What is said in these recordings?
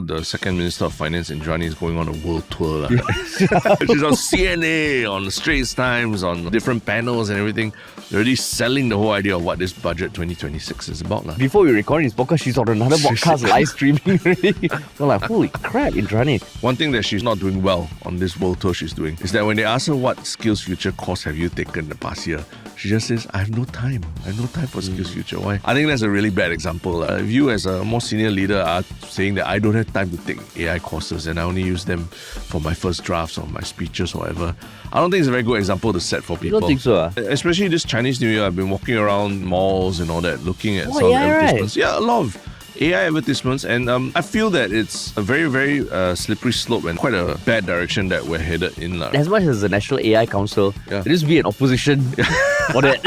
the Second Minister of Finance, Indranee, is going on a world tour. She's on CNA, on Straits Times, on different panels and everything. They're already selling the whole idea of what this budget 2026 is about. Before we record this podcast, she's on another podcast live streaming already. We're like, holy crap, Indranee. One thing that she's not doing well on this world tour she's doing is that when they ask her what SkillsFuture course have you taken the past year, she just says, I have no time. I have no time for SkillsFuture. Why? I think that's a really bad example. If you as a more senior leader are saying that I don't have time to take AI courses and I only use them for my first drafts or my speeches or whatever, I don't think it's a very good example to set for people. You don't think so? Especially this Chinese New Year, I've been walking around malls and all that, looking at some advertisements. Right. Yeah, a lot of AI advertisements, and I feel that it's a very, very slippery slope and quite a bad direction that we're headed in. As much as the National AI Council, it is be an opposition for that.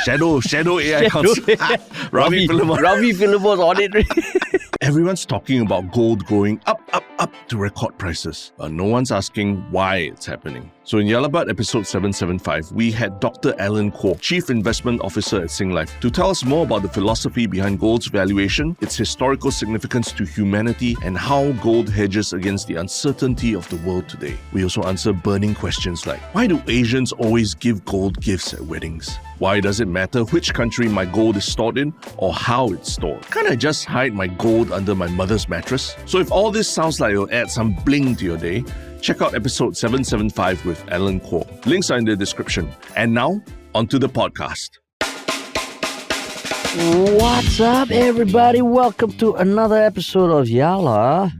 Shadow AI Council. 𝘊𝘪𝘭𝘭𝘦𝘯𝘵 on it. Everyone's talking about gold going up to record prices, but no one's asking why it's happening. So in 𝘊𝘪𝘭𝘏 episode 775, we had Dr. Alan 𝘊𝘪, Chief Investment Officer at Singlife, to tell us more about the philosophy behind gold's valuation, its historical significance to humanity, and how gold hedges against the uncertainty of the world today. We also answer burning questions like, why do Asians always give gold gifts at weddings? Why does it matter which country my gold is stored in or how it's stored? Can't I just hide my gold under my mother's mattress? So if all this sounds like it'll add some bling to your day, check out episode 775 with Alan 𝘊𝘪. Links are in the description. And now, onto the podcast. What's up, everybody? Welcome to another episode of 𝘊𝘪,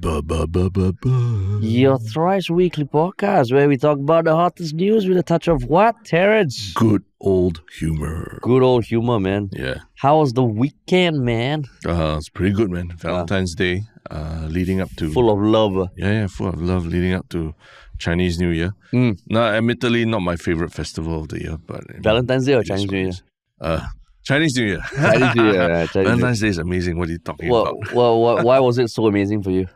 your thrice weekly podcast where we talk about the hottest news with a touch of what, Terrence? Good old humor. Good old humor, man. Yeah. How was the weekend, man? It's pretty good, man. Valentine's Day, leading up to... Full of love. Yeah, full of love leading up to Chinese New Year. No, admittedly, not my favorite festival of the year, but... Valentine's Day or Chinese New Year? Chinese New Year. Chinese New Year. Valentine's Day is amazing. What are you talking about? Well, why was it so amazing for you?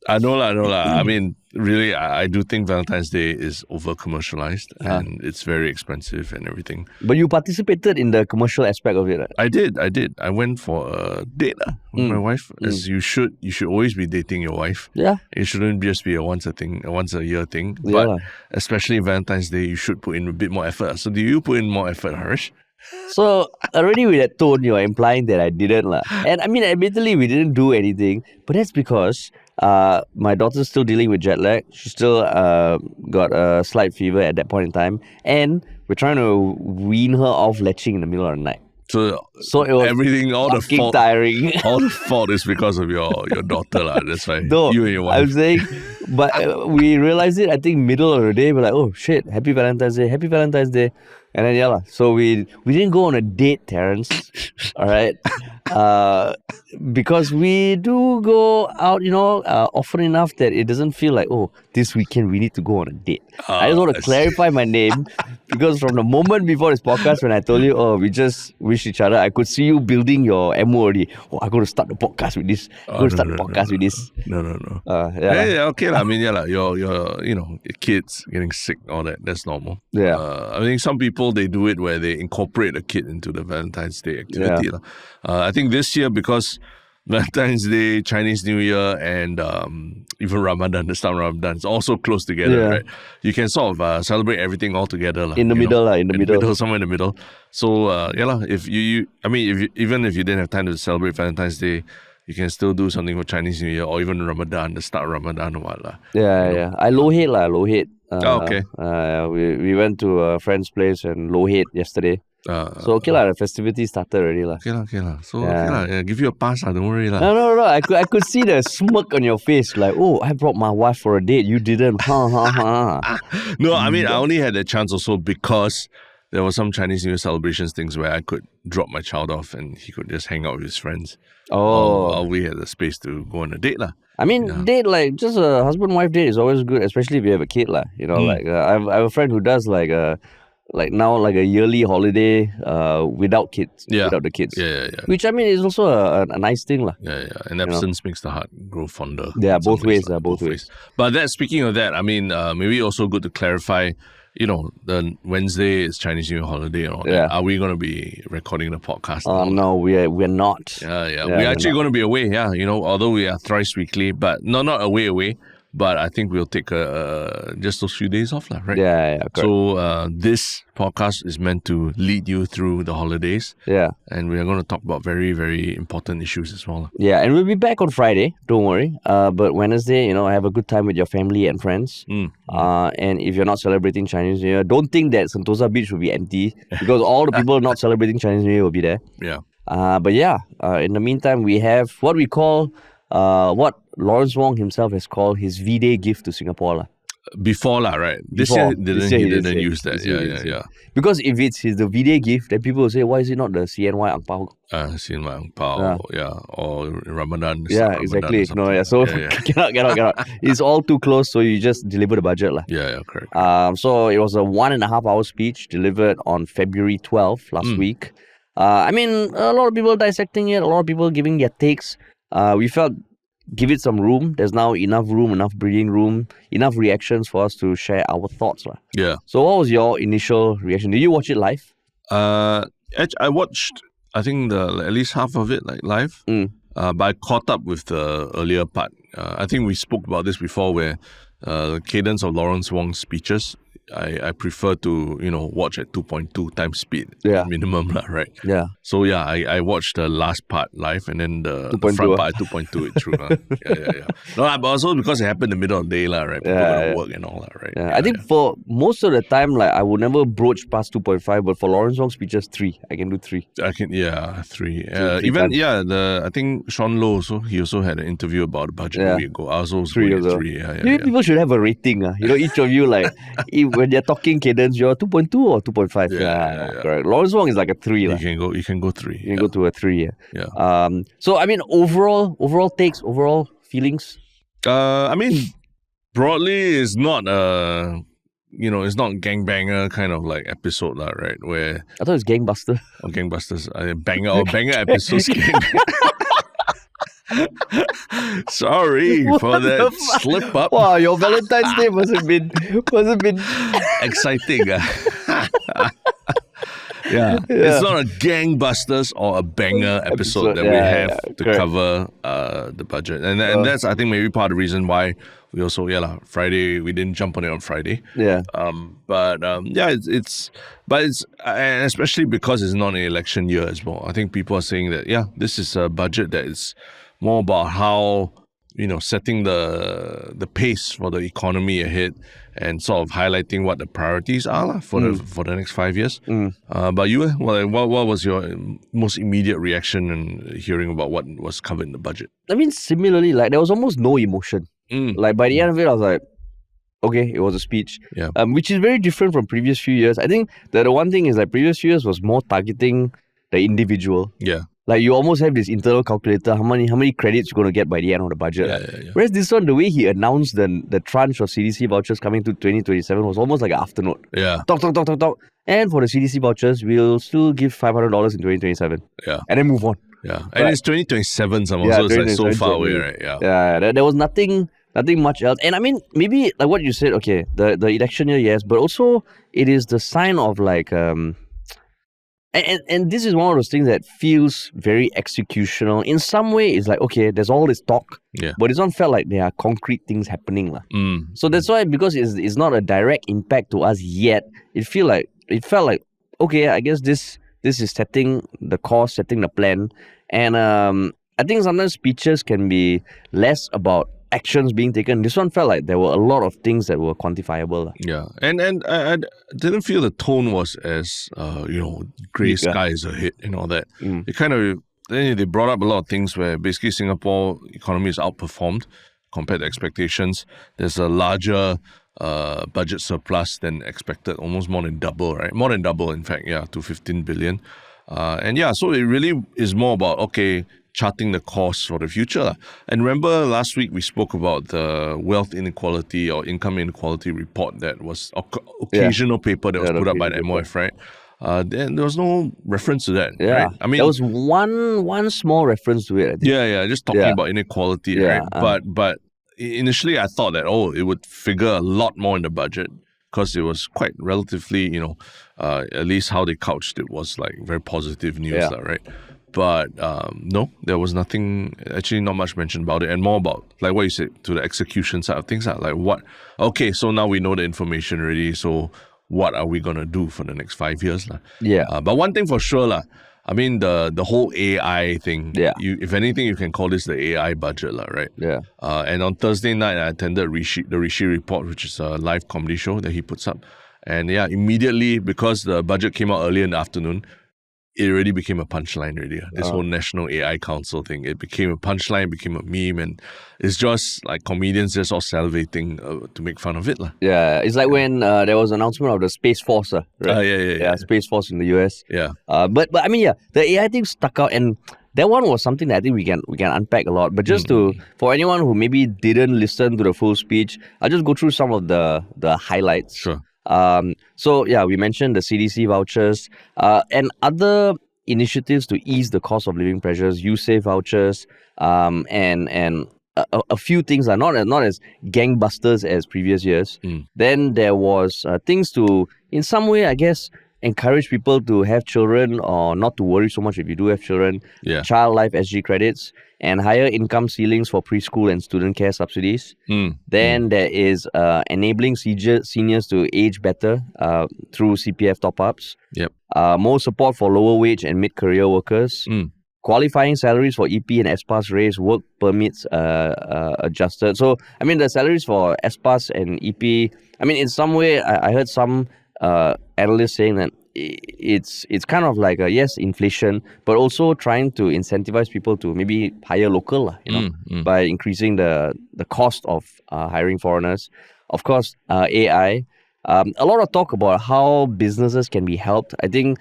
I know lah. I mean, really, I do think Valentine's Day is over-commercialized and it's very expensive and everything. But you participated in the commercial aspect of it, right? I did. I went for a date with my wife, as you should. You should always be dating your wife. Yeah. It shouldn't just be a once a year thing. But especially Valentine's Day, you should put in a bit more effort. So do you put in more effort, Harish? So already with that tone, you're implying that I didn't lah. And I mean, admittedly, we didn't do anything, but that's because my daughter's still dealing with jet lag. She still got a slight fever at that point in time, and we're trying to wean her off latching in the middle of the night. So it was everything, all the fault, tiring. All the fault is because of your daughter lah. That's why you and your wife. I'm saying, but we realized it. I think middle of the day, we're like, oh shit, happy Valentine's Day. And then so we didn't go on a date, Terrence. All right, because we do go out, often enough that it doesn't feel like, oh, this weekend we need to go on a date. I just want to clarify my name because from the moment before this podcast, when I told you, oh, we just wish each other, I could see you building your MO already. Oh, I'm going to start the podcast with this. No. Yeah, okay lah. I mean, your kids getting sick, all that. That's normal. Yeah. I think some people, they do it where they incorporate a kid into the Valentine's Day activity. Yeah. I think this year, because Valentine's Day, Chinese New Year, and even Ramadan, the start of Ramadan, it's also close together, right? You can sort of celebrate everything all together. In the middle, somewhere in the middle. So, if even if you didn't have time to celebrate Valentine's Day, you can still do something for Chinese New Year or even Ramadan, the start of Ramadan or what. Yeah. I lohate. Okay. We went to a friend's place and lohate yesterday. So okay lah, the festivities started already lah. Okay lah. So okay lah, give you a pass lah, don't worry lah. No. I could see the smirk on your face, like, oh, I brought my wife for a date, you didn't. No, I mean, I only had that chance also because there were some Chinese New Year celebrations things where I could drop my child off and he could just hang out with his friends. While we had the space to go on a date lah. I mean, date, like, just a husband-wife date is always good, especially if you have a kid lah. Like, I have a friend who does like a yearly holiday without kids, without the kids. Yeah. Which, I mean, is also a nice thing lah. Yeah. And absence makes the heart grow fonder. Yeah, both ways. But speaking of that, I mean, maybe also good to clarify, the Wednesday is Chinese New Year holiday and all that. Are we going to be recording the podcast? No, we're not. We're actually going to be away, although we are thrice weekly, but not away. But I think we'll take just those few days off, right? Yeah, correct. So this podcast is meant to lead you through the holidays. Yeah. And we are going to talk about very, very important issues as well. Yeah, and we'll be back on Friday, don't worry. But Wednesday, have a good time with your family and friends. And if you're not celebrating Chinese New Year, don't think that Sentosa Beach will be empty because all the people not celebrating Chinese New Year will be there. Yeah. But in the meantime, we have what we call, what Lawrence Wong himself has called his V-Day gift to Singapore. Before, right? This year, he didn't use that. Yeah. Because if it's the V-Day gift, then people will say, why is it not the CNY 𝘋𝘳? CNY 𝘋𝘳, or Ramadan. Yeah, exactly. Cannot. It's all too close, so you just deliver the budget. Yeah, correct. So it was a 1.5 hour speech delivered on February 12th last week. A lot of people dissecting it, a lot of people giving their takes. We felt give it some room. There's now enough room, enough breathing room, enough reactions for us to share our thoughts. Yeah. So what was your initial reaction? Did you watch it live? I watched, I think, at least half of it live. But I caught up with the earlier part. I think we spoke about this before where the cadence of Lawrence Wong's speeches, I prefer to, watch at 2.2 times speed minimum, right? Yeah. So I watched the last part live and then the front part 2.2 it through. Yeah. No, but also because it happened in the middle of the day, right? People going to work and all that, right? Yeah. I think for most of the time, I would never broach past 2.5, but for Lawrence Wong's speeches, 3. I can do 3. 3. I think Sean Low he also had an interview about the budget a week ago. I also was 3 as well. 3. Yeah. People should have a rating. Each of you, when they're talking cadence, you're 2.2 or 2.5. Yeah, correct. Lawrence Wong is like a 3. You can go 3. You can go to a 3. So overall takes, overall feelings. Broadly, it's not it's not gangbanger kind of episode, right? Where I thought it was Gangbuster. Or Gangbusters, banger episodes. Sorry for that slip up. Wow, your Valentine's Day must have been exciting. It's not a gangbusters or a banger episode that we have to cover the budget, and that's I think maybe part of the reason why we also Friday we didn't jump on it on Friday. It's and especially because it's not an election year as well. I think people are saying that this is a budget that is more about how setting the pace for the economy ahead and sort of highlighting what the priorities are for the next 5 years. But you, what was your most immediate reaction in hearing about what was covered in the budget? Similarly, there was almost no emotion. By the end of it, I was like, okay, it was a speech. Which is very different from previous few years. I think that the one thing is previous few years was more targeting the individual. You almost have this internal calculator, how many credits you're going to get by the end of the budget. Whereas this one, the way he announced the tranche of CDC vouchers coming to 2027 was almost like an afternote. Talk. And for the CDC vouchers, we'll still give $500 in 2027. And then move on. And it's 2027 somehow, so it's so far away, right? There was nothing much else. And maybe like what you said, okay, the election year, yes, but also it is the sign of And this is one of those things that feels very executional. In some way, it's okay, there's all this talk, but it's not felt like there are concrete things happening. So that's why, because it's not a direct impact to us yet, it felt like, okay, I guess this is setting the course, setting the plan. And I think sometimes speeches can be less about actions being taken. This one felt like there were a lot of things that were quantifiable. And I didn't feel the tone was as gray skies ahead and all that. It kind of, they brought up a lot of things where basically Singapore economy is outperformed compared to expectations. There's a larger budget surplus than expected, almost more than double, right? More than double, in fact, to 15 billion. So it really is more about, charting the course for the future. And remember last week we spoke about the wealth inequality or income inequality report that was occasional paper that was put up by the MOF, right? There was no reference to that, right? There was one small reference to it, I think. Just talking about inequality, right? But initially I thought that, it would figure a lot more in the budget because it was quite relatively, at least how they couched it was like very positive news, right? But no, there was nothing, actually not much mentioned about it, and more about, like what you said, to the execution side of things. Like okay, so now we know the information already, so what are we going to do for the next 5 years? But one thing for sure, I mean, the whole AI thing, if anything, you can call this the AI budget, right? And on Thursday night, I attended the 𝘓𝘓 Report, which is a live comedy show that he puts up. And immediately, because the budget came out early in the afternoon, it already became a punchline already. This whole National AI Council thing, it became a punchline, became a meme, and it's just like comedians just all salivating to make fun of it. Yeah, it's like when there was an announcement of the Space Force, right? Yeah, Space Force in the US. But I mean, the AI thing stuck out, and that one was something that I think we can unpack a lot. But just for anyone who maybe didn't listen to the full speech, I'll just go through some of the highlights. Sure. So we mentioned the CDC vouchers and other initiatives to ease the cost of living pressures, YouSave vouchers, and a few things are not as gangbusters as previous years. Then there was things to, in some way, I guess, encourage people to have children or not to worry so much if you do have children. Child Life SG credits and higher income ceilings for preschool and student care subsidies. Then there is enabling seniors to age better through CPF top-ups. More support for lower wage and mid-career workers. Qualifying salaries for EP and SPAS raised, work permits adjusted. So, I mean, the salaries for SPAS and EP, I mean, in some way, I heard some analysts saying that it's kind of like inflation, but also trying to incentivize people to maybe hire local, by increasing the cost of hiring foreigners. Of course, AI. A lot of talk about how businesses can be helped. I think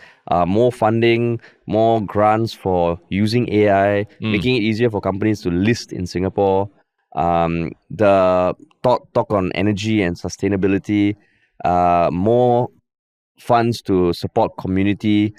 more funding, more grants for using AI, making it easier for companies to list in Singapore. The talk on energy and sustainability, more funds to support community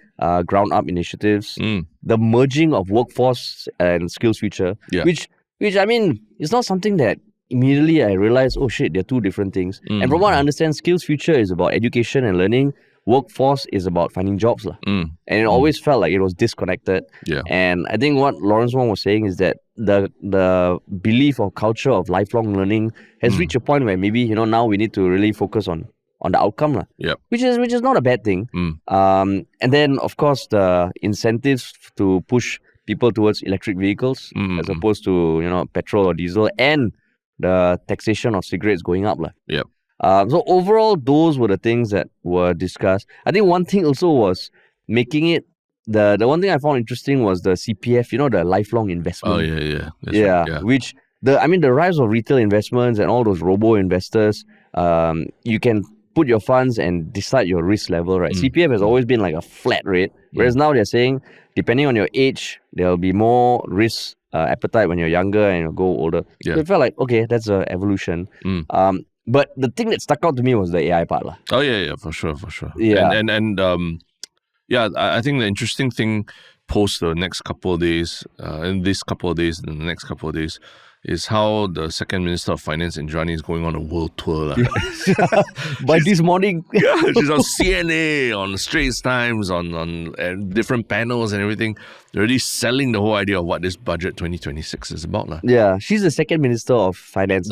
ground-up initiatives, the merging of workforce and SkillsFuture, which I mean, it's not something that immediately I realized, oh shit, they're two different things. And from what I understand, SkillsFuture is about education and learning, workforce is about finding jobs. And it always felt like it was disconnected. And I think what Lawrence Wong was saying is that the belief or culture of lifelong learning has reached a point where maybe, now we need to really focus on the outcome, which is not a bad thing. And then, of course, the incentives to push people towards electric vehicles as opposed to, petrol or diesel, and the taxation of cigarettes going up. So overall, those were the things that were discussed. I think one thing also was making it, the one thing I found interesting was the CPF, the lifelong investment. That's right. Which, the rise of retail investments and all those robo-investors, you can put your funds and decide your risk level, right? CPF has always been like a flat rate, whereas now they're saying, depending on your age, there'll be more risk appetite when you're younger and you go older. So it felt like, okay, that's an evolution. But the thing that stuck out to me was the AI part. For sure. And I think the interesting thing post the next couple of days, in this couple of days, and the next couple of days, is how the second Minister of Finance, Indranee, is going on a world tour. By this morning. She's on CNA, on Straits Times, on different panels and everything. They're already selling the whole idea of what this budget 2026 is about. She's the second Minister of Finance.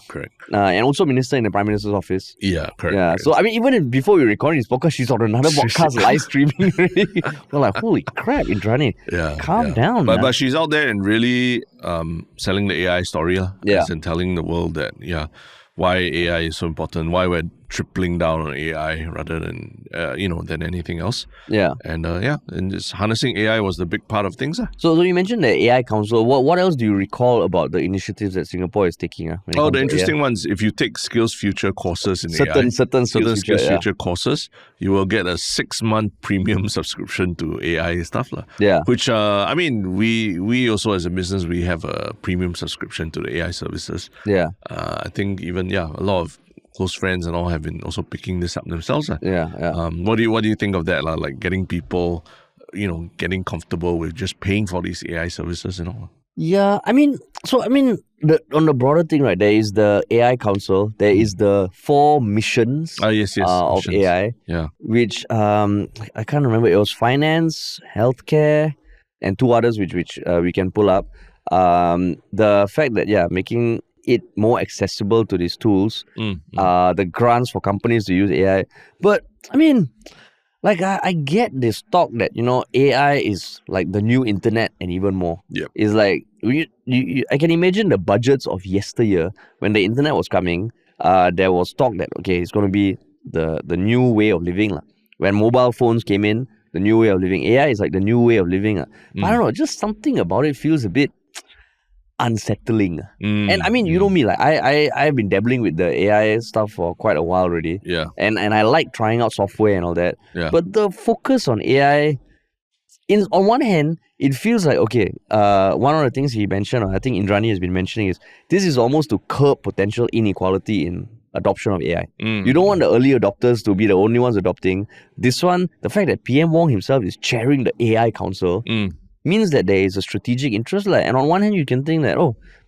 Correct. And also Minister in the Prime Minister's office. Correct. So, I mean, even before we recorded this podcast, she's on another podcast live streaming already. We're like, holy crap, Indranee. Calm down, man. But she's out there and really selling the AI story. And telling the world that, why AI is so important, why we're tripling down on AI rather than, than anything else. And just harnessing AI was the big part of things. So you mentioned the AI Council. What else do you recall about the initiatives that Singapore is taking? The interesting ones, if you take SkillsFuture courses in certain AI, certain SkillsFuture courses, you will get a 6-month premium subscription to AI stuff. Which, we also as a business, we have a premium subscription to the AI services. I think even, a lot of close friends and all have been also picking this up themselves. What do you think of that? Like getting people, getting comfortable with just paying for these AI services and all? Yeah, on the broader thing, right? There is the AI Council. There is the 4 missions Yes, of missions. AI, Yeah. which I can't remember. It was finance, healthcare, and 2 others which we can pull up. The fact that making it more accessible to these tools, the grants for companies to use AI, but I mean. Like I get this talk that AI is like the new internet and even more. Yep. It's like I can imagine the budgets of yesteryear when the internet was coming. There was talk that it's going to be the new way of living lah. When mobile phones came in, the new way of living. AI is like the new way of living. But I don't know, just something about it feels a bit unsettling. And I mean, you know me, like I've been dabbling with the AI stuff for quite a while already. Yeah. And I like trying out software and all that. Yeah. But the focus on AI, on one hand, it feels like one of the things he mentioned, or I think Indrani has been mentioning, is this is almost to curb potential inequality in adoption of AI. You don't want the early adopters to be the only ones adopting. This one, the fact that PM Wong himself is chairing the AI Council means that there is a strategic interest. And on one hand, you can think that,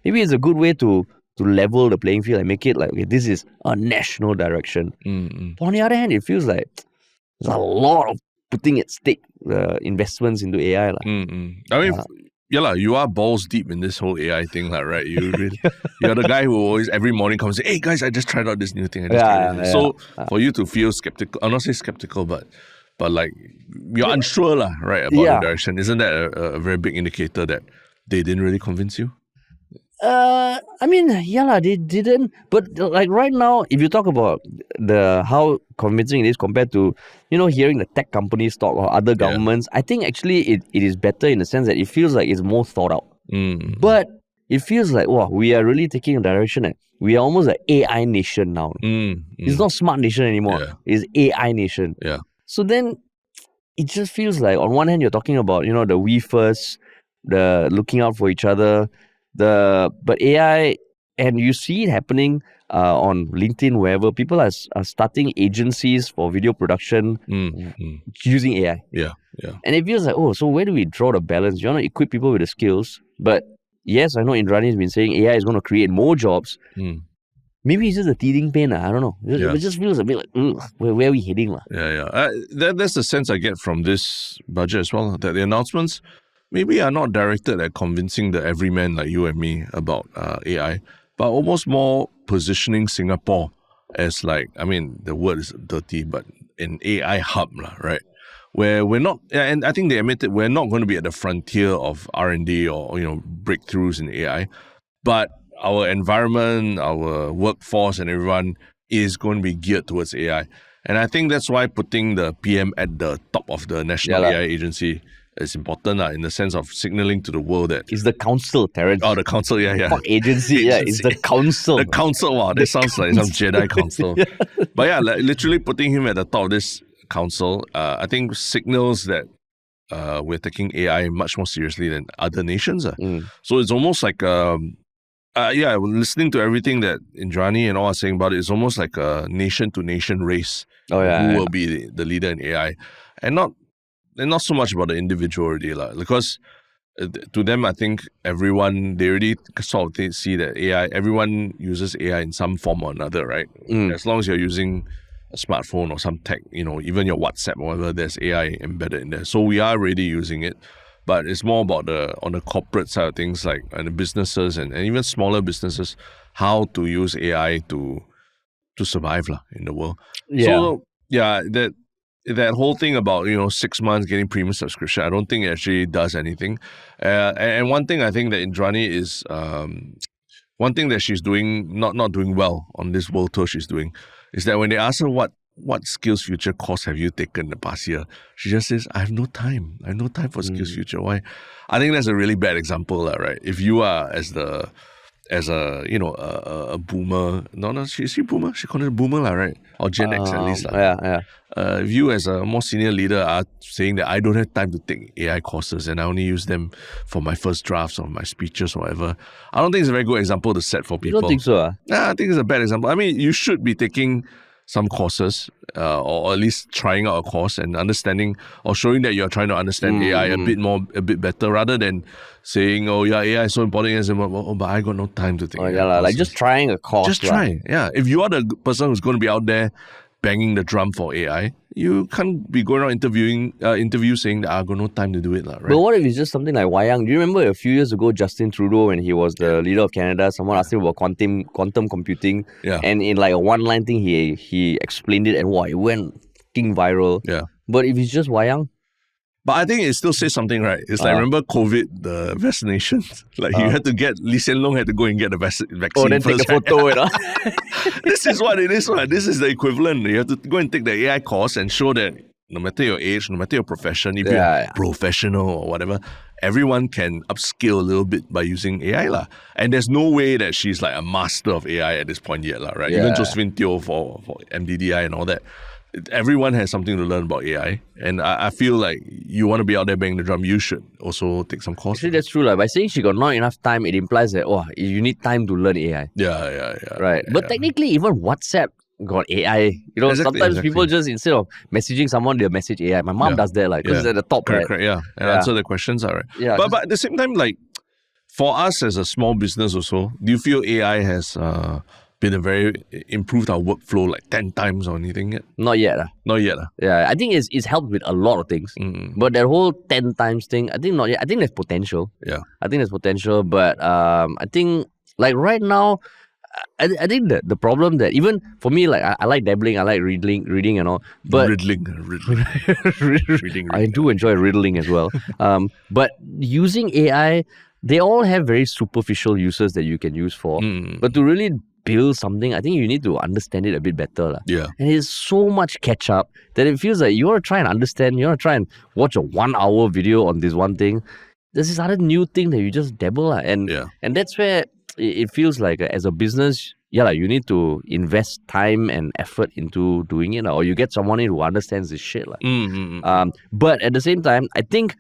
maybe it's a good way to level the playing field and make it like, this is a national direction. But on the other hand, it feels like there's a lot of putting at stake investments into AI. I mean, you are balls deep in this whole AI thing, right? You're the guy who always every morning comes and say, hey guys, I just tried out this new thing. So for you to feel skeptical, I'll not say skeptical, but like you're unsure, right, about the direction. Isn't that a very big indicator that they didn't really convince you? They didn't. But like right now, if you talk about how convincing it is compared to, hearing the tech companies talk or other governments, I think actually it is better in the sense that it feels like it's more thought out. But it feels like, we are really taking a direction that we are almost an AI nation now. It's not smart nation anymore. It's AI nation. Yeah. So then it just feels like on one hand you're talking about, the we first, the looking out for each other, but AI, and you see it happening on LinkedIn, wherever people are starting agencies for video production using AI. Yeah. And it feels like, so where do we draw the balance? You want to equip people with the skills, but yes, I know Indrani has been saying AI is going to create more jobs. Maybe it's just a teething pain. I don't know. It just feels a bit like, where are we heading? That's the sense I get from this budget as well, that the announcements maybe are not directed at convincing the everyman like you and me about AI, but almost more positioning Singapore as like, the word is dirty, but an AI hub, right? Where we're not, and I think they admitted we're not going to be at the frontier of R&D or breakthroughs in AI, but our environment, our workforce and everyone is going to be geared towards AI. And I think that's why putting the PM at the top of the National AI Agency is important in the sense of signaling to the world that... It's the council, Terence. Oh, the council, Fuck agency, it's the council. The council, wow, that sounds like some Jedi council. But literally putting him at the top of this council, I think signals that we're taking AI much more seriously than other nations. So it's almost like... listening to everything that Indrani and all are saying about it, it's almost like a nation-to-nation race. Who will be the leader in AI, and not so much about the individual already, because to them, I think everyone, they already sort of see that everyone uses AI in some form or another, right? As long as you're using a smartphone or some tech, even your WhatsApp or whatever, there's AI embedded in there. So we are already using it. But it's more about on the corporate side of things, like and the businesses and even smaller businesses, how to use AI to survive in the world. So that whole thing about 6 months getting premium subscription, I don't think it actually does anything. And one thing I think that Indrani is one thing that she's doing not doing well on this world tour she's doing is that when they ask her what SkillsFuture course have you taken the past year, she just says, I have no time for SkillsFuture. Why? I think that's a really bad example, right? If you are as a boomer, is she boomer? She called it boomer, right? Or Gen X at least. If you as a more senior leader are saying that I don't have time to take AI courses and I only use them for my first drafts of my speeches or whatever, I don't think it's a very good example to set for people. You don't think so? I think it's a bad example. I mean, you should be taking some courses, or at least trying out a course and understanding or showing that you're trying to understand AI a bit better, rather than saying, oh yeah, AI is so important, but I got no time to think. Like just trying a course. Just try. Yeah. If you are the person who's going to be out there banging the drum for AI, you can't be going around interviews saying that I got no time to do it. Right? But what if it's just something like 𝘂𝘓? Do you remember a few years ago, Justin Trudeau, when he was the leader of Canada, someone asked him about quantum computing, and in like a one-line thing, he explained it, and it went fucking viral. Yeah. But if it's just 𝘂𝘓? But I think it still says something, right? It's like, remember COVID, the vaccinations? Like you had to Lee Hsien Loong had to go and get the vaccine then first. Take a photo, This is what it is, right? This is the equivalent. You have to go and take the AI course and show that no matter your age, no matter your profession, if you're professional or whatever, everyone can upskill a little bit by using AI. And there's no way that she's like a master of AI at this point yet, right? Even Josephine Teo for MDDI and all that. Everyone has something to learn about AI, and I feel like you want to be out there banging the drum, you should also take some courses. Actually, that's true. By saying she got not enough time, it implies that you need time to learn AI. Yeah. Right. But technically, even WhatsApp got AI. Sometimes people just, instead of messaging someone, they'll message AI. My mom does that, because it's at the top, correct, and answer the questions, right? Yeah. But at the same time, like for us as a small business also, do you feel AI has been improved our workflow like 10 times or anything yet? Not yet. Not yet. Yeah, I think it's helped with a lot of things. But that whole 10 times thing, I think not yet. I think there's potential. Yeah. I think there's potential, but I think like right now, I think the problem that even for me, like I like dabbling, I like reading and all. But Riddling. I do enjoy riddling as well. But using AI, they all have very superficial uses that you can use for. But to really build something, I think you need to understand it a bit better. Yeah. And it's so much catch up that it feels like you want to try and understand, you want to try and watch a 1 hour video on this one thing. There's this other new thing that you just dabble. And that's where it feels like as a business, you need to invest time and effort into doing it, or you get someone in who understands this shit. But at the same time, I think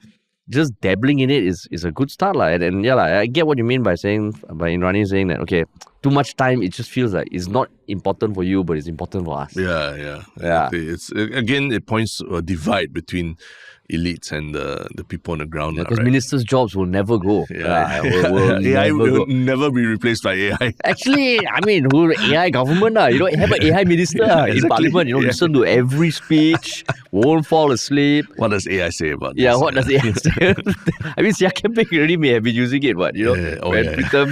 just dabbling in it is a good start. And I get what you mean by Indrani saying that, okay, too much time, it just feels like it's not important for you, but it's important for us. Yeah. It's again, it points to a divide between elites and the people on the ground. Because ministers' jobs will never go. AI will never be replaced by AI. Actually, I mean, AI government, have an AI minister in parliament, listen to every speech, won't fall asleep. What does AI say about this? Yeah, what does AI say? I mean, Shiok Comment already may have been using it, when Pritam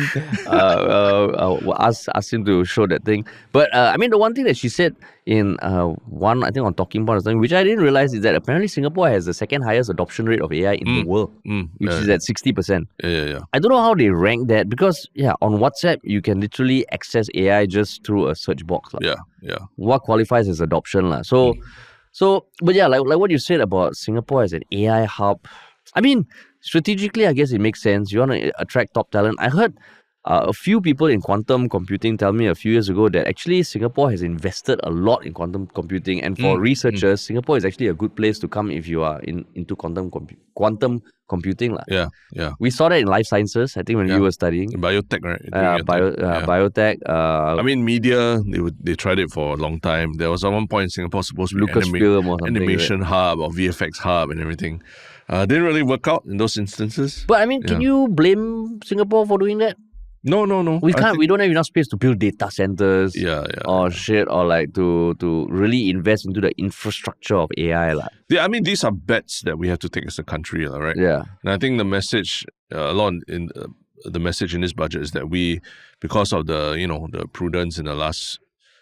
asked him to show that thing. But I mean, the one thing that she said in I think on Talking Point or something, which I didn't realize, is that apparently Singapore has the second highest adoption rate of AI in the world, which is at 60%. Yeah. I don't know how they rank that, because on WhatsApp you can literally access AI just through a search box. Yeah. What qualifies as adoption? So, but like what you said about Singapore as an AI hub, I mean, strategically, I guess it makes sense. You want to attract top talent. I heard a few people in quantum computing tell me a few years ago that actually Singapore has invested a lot in quantum computing, and for researchers, Singapore is actually a good place to come if you are into quantum computing. Yeah. We saw that in life sciences, I think, when we were studying. Biotech, right? Biotech. I mean, media, they tried it for a long time. There was at one point in Singapore supposed to be animation hub or VFX hub and everything. Didn't really work out in those instances. But I mean, can you blame Singapore for doing that? No. We can't. We don't have enough space to build data centers. Or shit, or like to really invest into the infrastructure of AI. Yeah, I mean, these are bets that we have to take as a country, right? Yeah. And I think the message, the message in this budget is that we, because of the prudence in the last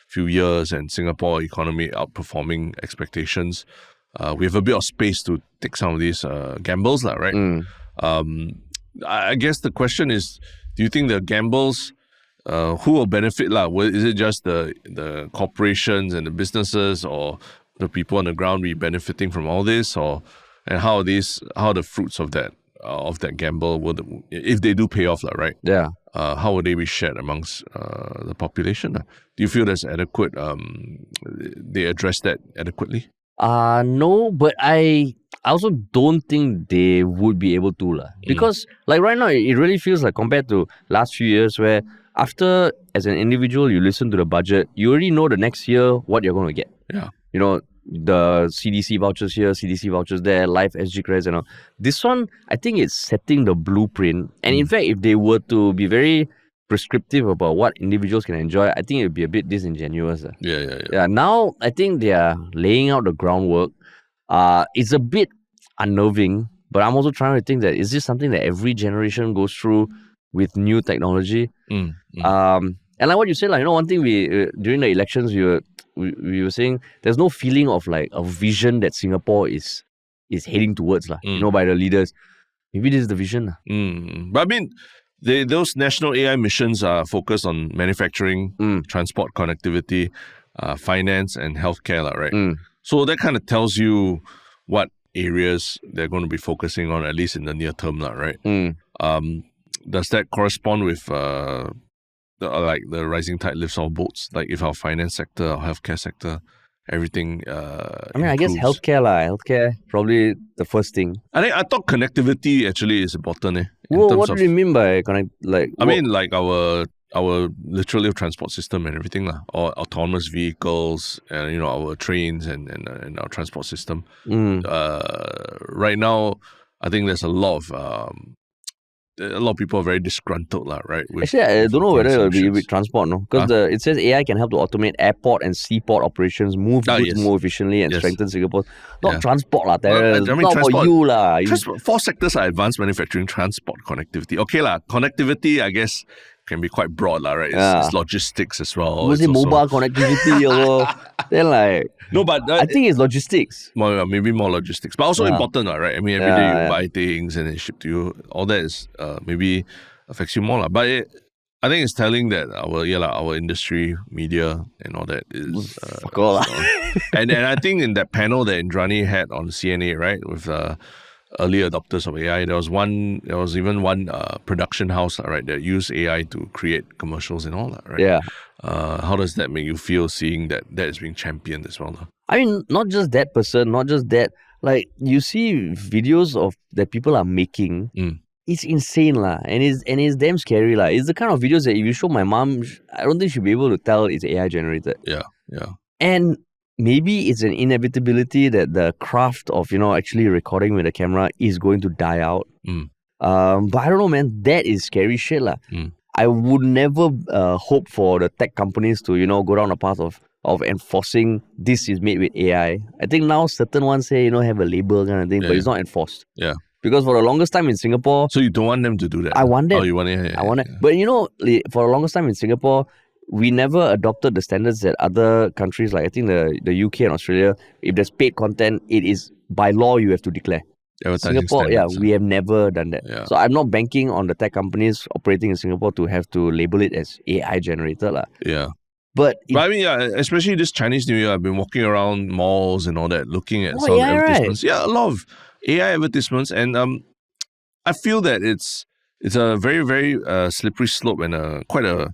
few years and Singapore economy outperforming expectations, we have a bit of space to take some of these gambles, right? I guess the question is, do you think the gambles, who will benefit? Is it just the corporations and the businesses, or the people on the ground be benefiting from all this? And how the fruits of that gamble if they do pay off, right? Yeah. How will they be shared amongst the population? Do you feel that's adequate? They address that adequately? No, but I also don't think they would be able to lah. Because like right now, it really feels like compared to last few years where after as an individual you listen to the budget, you already know the next year what you're going to get. Yeah. You know, the CDC vouchers here, CDC vouchers there, life SG credits and all. This one, I think it's setting the blueprint. And in fact, if they were to be very prescriptive about what individuals can enjoy, I think it would be a bit disingenuous. Yeah, now I think they are laying out the groundwork. It's a bit unnerving, but I'm also trying to think that is this something that every generation goes through with new technology? And like what you said, like, you know, one thing we during the elections we were saying there's no feeling of like a vision that Singapore is heading towards, you know, by the leaders. Maybe this is the vision. But I mean, those national AI missions are focused on manufacturing, transport connectivity, finance, and healthcare, right? So that kind of tells you what areas they're going to be focusing on, at least in the near term, right? Does that correspond with like the rising tide lifts all boats? Like if our finance sector, our healthcare sector, everything I guess healthcare probably the first thing. I thought connectivity actually is important. Well, what do you mean by connect? Like I mean, like our literally transport system and everything, or autonomous vehicles, and you know, our trains and our transport system. Right now, I think there's a lot of people are very disgruntled, right? Actually, I don't know whether it will be with transport, no? Because it says AI can help to automate airport and seaport operations, move goods more efficiently and strengthen Singapore. Not transport, Terrence. Not for you, 4 sectors are advanced manufacturing, transport, connectivity. Okay, connectivity, I guess, can be quite broad, right? It's logistics as well. Was it mobile connectivity or then like... No, but I think it's logistics. Maybe more logistics, but also important, right? I mean, every day you buy things and they ship to you. All that is maybe affects you more, but I think it's telling that our industry, media, and all that is fuck all. And I think in that panel that 𝘓𝘧 had on CNA, right, with early adopters of AI, there was even one production house, right, that used AI to create commercials and all that, right? Yeah. How does that make you feel seeing that is being championed as well? I mean, not just that person, not just that. Like, you see videos of that people are making. It's insane, and it's damn scary, It's the kind of videos that if you show my mom, I don't think she'll be able to tell it's AI generated. Yeah. And maybe it's an inevitability that the craft of, actually recording with a camera is going to die out. But I don't know, man. That is scary shit, I would never hope for the tech companies to, go down a path of enforcing this is made with AI. I think now certain ones say, have a label kind of thing, but it's not enforced. Yeah. Because for the longest time in Singapore... So you don't want them to do that? I want it. Oh, you want it? I want it. But for the longest time in Singapore, we never adopted the standards that other countries, like I think the UK and Australia, if there's paid content, it is by law you have to declare. Singapore, we have never done that. Yeah. So I'm not banking on the tech companies operating in Singapore to have to label it as AI generated. Yeah. But I mean, especially this Chinese New Year, I've been walking around malls and all that, looking at some advertisements. Right. Yeah, a lot of AI advertisements, and I feel that it's a very, very slippery slope and quite a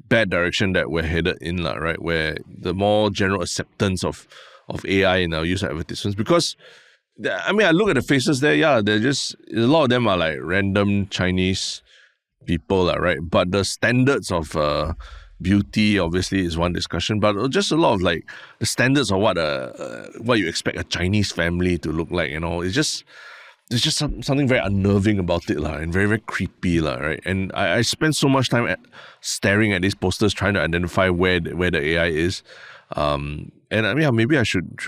bad direction that we're headed in, right? Where the more general acceptance of AI in our user advertisements, because I mean, I look at the faces there, they're just, a lot of them are like random Chinese people, right? But the standards of beauty obviously is one discussion, but just a lot of like the standards of what you expect a Chinese family to look like, it's just there's just something very unnerving about it, and very, very creepy, right? And I spend so much time staring at these posters trying to identify where the AI is, and I mean, maybe I should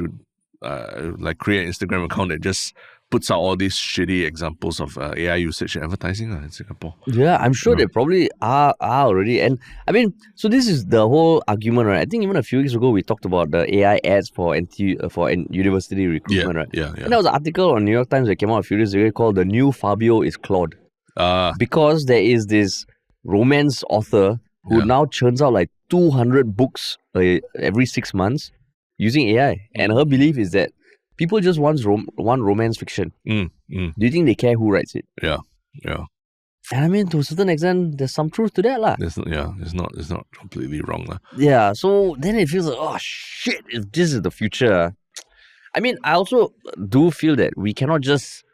like create an Instagram account that just puts out all these shitty examples of AI usage in advertising in Singapore. Yeah, I'm sure they probably are already. And I mean, so this is the whole argument, right? I think even a few weeks ago we talked about the AI ads for NTU for university recruitment, right? Yeah. And there was an article on New York Times that came out a few days ago called "The New Fabio is Claude," because there is this romance author who now churns out like 200 books every 6 months using AI, and her belief is that people just want romance fiction. Do you think they care who writes it? Yeah. And I mean, to a certain extent, there's some truth to that, It's not completely wrong, Yeah. So then it feels like, oh shit! If this is the future, I mean, I also do feel that we cannot just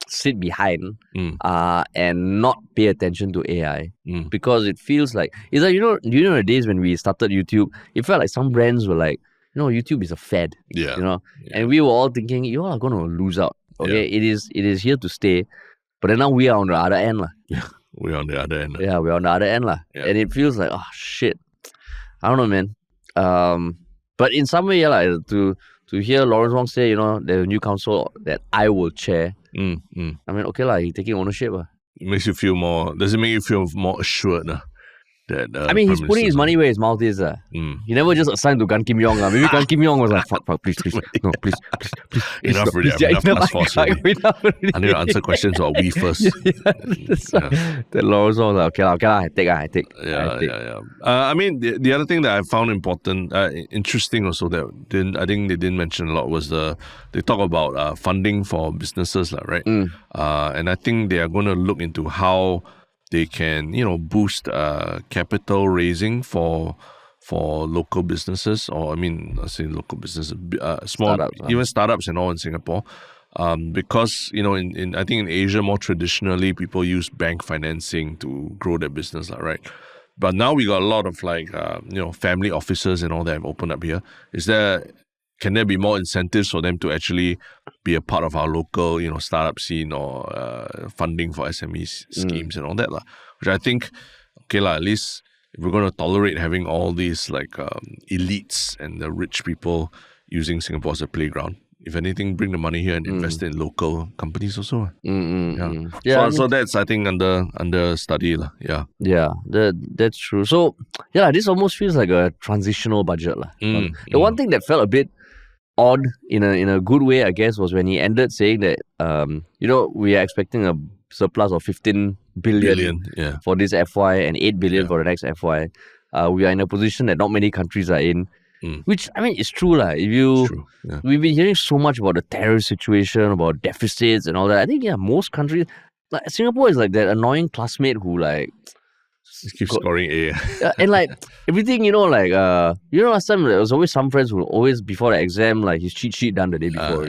sit behind and not pay attention to AI because it feels like it's like the days when we started YouTube, it felt like some brands were like, YouTube is a fad, and we were all thinking you all are going to lose out. Okay, it is here to stay, but then now we are on the other end, lah. Yeah, we're on the other end. Yeah, we're on the other end, lah. Yeah. And it feels like, oh shit, I don't know, man. But in some way, to hear Lawrence Wong say, there's a new council that I will chair. I mean, okay lah, he's taking ownership. It makes you feel more. Does it make you feel more assured? That I mean, he's putting his money where his mouth is. He never just assigned to 𝘍𝘁. Maybe 𝘍𝘁 was like, fuck, please, no, please. Enough already. Enough plus force already. I need to answer questions about we first. Then Lawrence Wong was like, okay lah, I take. Yeah. I mean, the other thing that I found interesting also that I think they didn't mention a lot was they talk about funding for businesses, right? And I think they are going to look into how they can, boost capital raising for local businesses, or I say local businesses, small startups, even startups and all in Singapore, because I think in Asia more traditionally people use bank financing to grow their business, right? But now we got a lot of family offices and all that have opened up here. Can there be more incentives for them to actually be a part of our local, startup scene or funding for SME schemes and all that, which I think, at least if we're going to tolerate having all these elites and the rich people using Singapore as a playground, if anything, bring the money here and invest in local companies also. So that's, I think, under study. Yeah, that's true. So, this almost feels like a transitional budget. The one thing that felt a bit odd in a good way, I guess, was when he ended saying that we are expecting a surplus of 15 billion for this FY and 8 billion for the next FY. We are in a position that not many countries are in, which I mean it's true lah. We've been hearing so much about the terrorist situation, about deficits and all that. I think most countries, like Singapore, is like that annoying classmate who keeps scoring A. And everything, last time there was always some friends who always before the exam, his cheat sheet done the day before.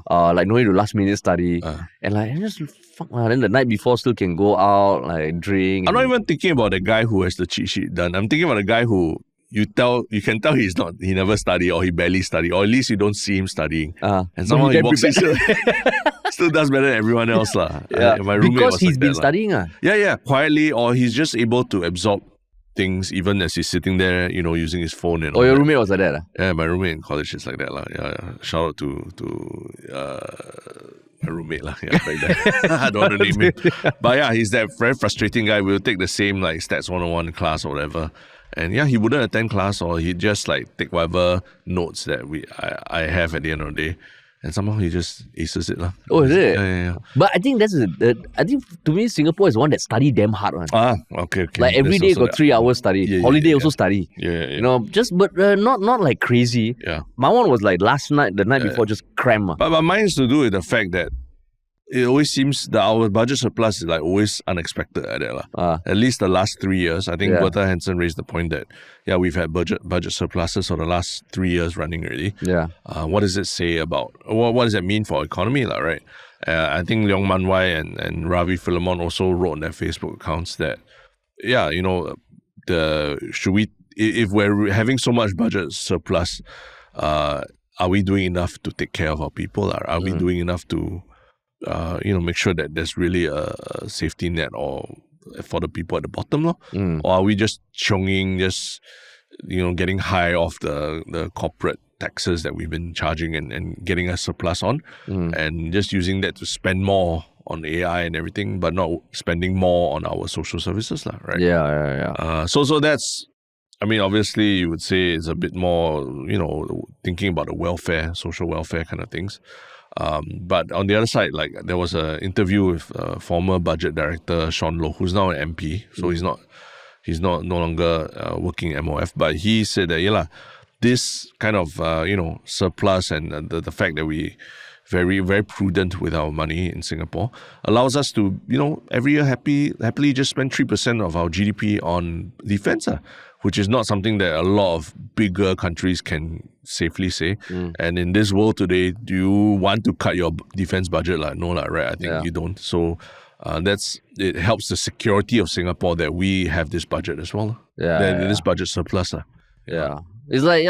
No need to last minute study. And just fuck then the night before still can go out, drink. I'm not even thinking about the guy who has the cheat sheet done. I'm thinking about the guy who you can tell he never study, or he barely study, or at least you don't see him studying. And somehow he walks in, still does better than everyone else. My roommate because was he's been that, studying. Quietly, or he's just able to absorb things even as he's sitting there, using his phone and all. Your roommate was like that? Yeah, my roommate in college is like that. Shout out to my roommate back then. I don't want to name him. But he's that very frustrating guy. We'll take the same Stats 101 class or whatever. And he wouldn't attend class, or he'd just take whatever notes that I have at the end of the day, and somehow he just aces it. Oh, is it? Yeah. But I think I think to me Singapore is the one that study damn hard. Okay. Every day got 3 hours study. Holiday also study. Yeah. But not like crazy. Yeah. My one was last night, the night before, just cram. But mine is to do with the fact that it always seems that our budget surplus is always unexpected at that. At least the last 3 years. I think Bertha Hansen raised the point that we've had budget surpluses for the last 3 years running already. What does it say about what does that mean for our economy, right? I think Leong Man Wai and Ravi Philemon also wrote on their Facebook accounts that if we're having so much budget surplus, are we doing enough to take care of our people? Are we doing enough to make sure that there's really a safety net or for the people at the bottom, or are we just chonging, getting high off the corporate taxes that we've been charging and getting a surplus on, and just using that to spend more on AI and everything, but not spending more on our social services, right? Yeah. So that's, I mean, obviously you would say it's a bit more, thinking about the social welfare kind of things. But on the other side, there was an interview with former budget director Sean Loh, who's now an MP, so he's no longer working at MOF. But he said that this kind of surplus and the fact that we very, very prudent with our money in Singapore allows us to every year happily just spend 3% of our GDP on defense, which is not something that a lot of bigger countries can safely say. And in this world today, do you want to cut your defense budget? No, right? I think you don't. So it helps the security of Singapore that we have this budget as well. This budget surplus. Yeah. It's like,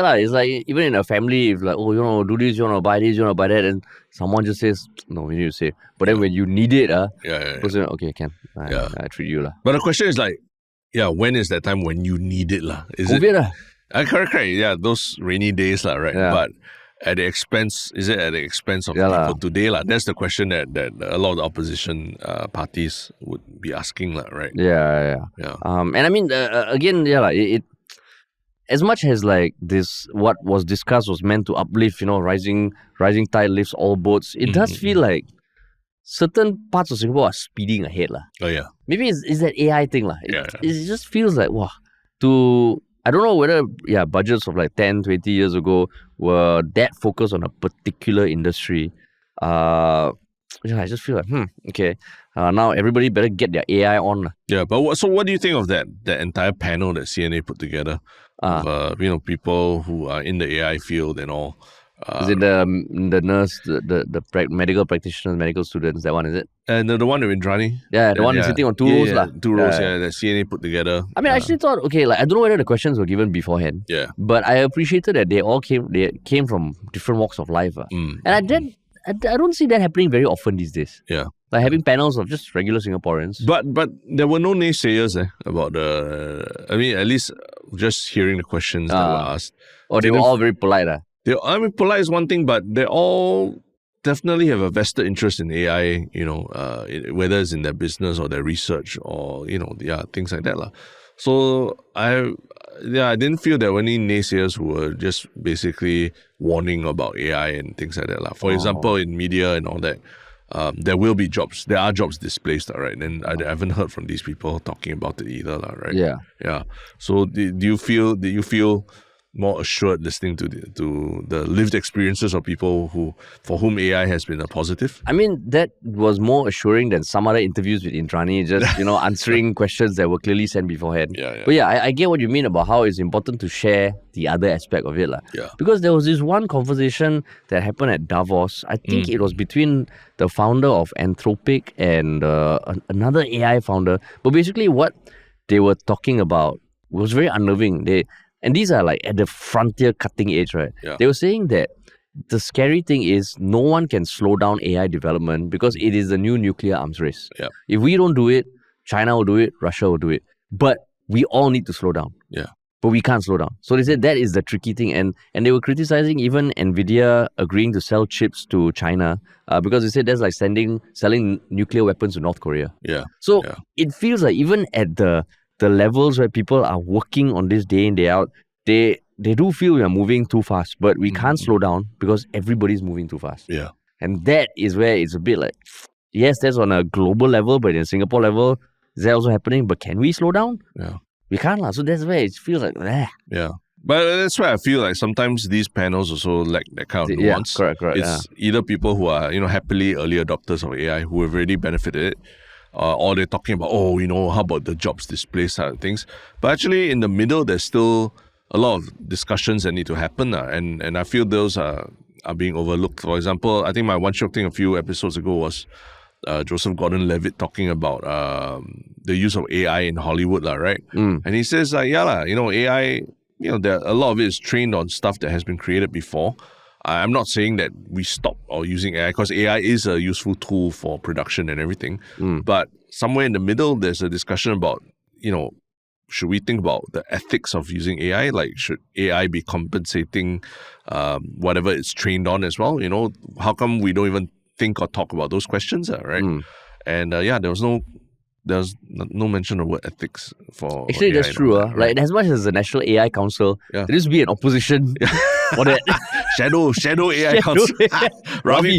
even in a family, if like, do this, you want to buy this, you want to buy that, and someone just says, no, we need to save. But then when you need it, okay, can. I treat you. But the question is like, when is that time when you need it? Is COVID, it? Correct. Yeah, those rainy days, right? Yeah. But at the expense, is it at the expense of people today? That's the question that a lot of the opposition parties would be asking, right? Yeah. And I mean, again, it as much as like this, what was discussed was meant to uplift, rising tide lifts all boats. It does feel like certain parts of Singapore are speeding ahead. Oh yeah. Maybe it's that AI thing. It just feels like, I don't know whether budgets of like 10, 20 years ago were that focused on a particular industry. I just feel like, okay. Now everybody better get their AI on. Yeah, but what do you think of that entire panel that CNA put together? Of, people who are in the AI field and all. Is it the nurse, the medical practitioners, medical students, that one, is it? And the one with Indrani? Yeah, the one sitting on two rows. 2 rows, that CNA put together. I mean, I actually thought, okay, I don't know whether the questions were given beforehand. Yeah. But I appreciated that they came from different walks of life. And I don't see that happening very often these days. Yeah. Like having panels of just regular Singaporeans. But there were no naysayers about at least just hearing the questions that were asked. Or they were all very polite. Polite is one thing, but they all definitely have a vested interest in AI, whether it's in their business or their research or, things like that. So I didn't feel there were any naysayers who were just basically warning about AI and things like that. For example, in media and all that, there will be jobs. There are jobs displaced, right? And I haven't heard from these people talking about it either, right? Yeah. So did you feel more assured listening to the lived experiences of people for whom AI has been a positive? I mean, that was more assuring than some other interviews with Indrani, just, answering questions that were clearly sent beforehand. Yeah. But I get what you mean about how it's important to share the other aspect of it. Yeah. Because there was this one conversation that happened at Davos. I think it was between the founder of Anthropic and another AI founder. But basically what they were talking about was very unnerving. And these are like at the frontier cutting edge, right? Yeah. They were saying that the scary thing is no one can slow down AI development because it is the new nuclear arms race. Yeah. If we don't do it, China will do it, Russia will do it. But we all need to slow down. Yeah. But we can't slow down. So they said that is the tricky thing. And they were criticizing even NVIDIA agreeing to sell chips to China because they said that's like selling nuclear weapons to North Korea. Yeah. So it feels like even at the levels where people are working on this day in, day out, they do feel we are moving too fast, but we can't slow down because everybody's moving too fast. Yeah. And that is where it's a bit like, yes, that's on a global level, but in a Singapore level, is that also happening? But can we slow down? Yeah. We can't. So that's where it feels like, Yeah. But that's why I feel like sometimes these panels also lack that kind of nuance. Correct. It's either people who are, happily early adopters of AI who have already benefited, or they're talking about, how about the jobs displaced side of things. But actually in the middle, there's still a lot of discussions that need to happen. And I feel those are being overlooked. For example, I think my One Shiok Thing a few episodes ago was Joseph Gordon-Levitt talking about the use of AI in Hollywood, right? And he says, AI, there a lot of it is trained on stuff that has been created before. I'm not saying that we stop or using AI because AI is a useful tool for production and everything. But somewhere in the middle, there's a discussion about, should we think about the ethics of using AI? Like, should AI be compensating whatever it's trained on as well? How come we don't even think or talk about those questions, right? And there was no mention of word ethics for Actually, AI that's true. right? Like, as much as the National AI Council, there used to be an opposition for that. Shadow AI Council. Ravi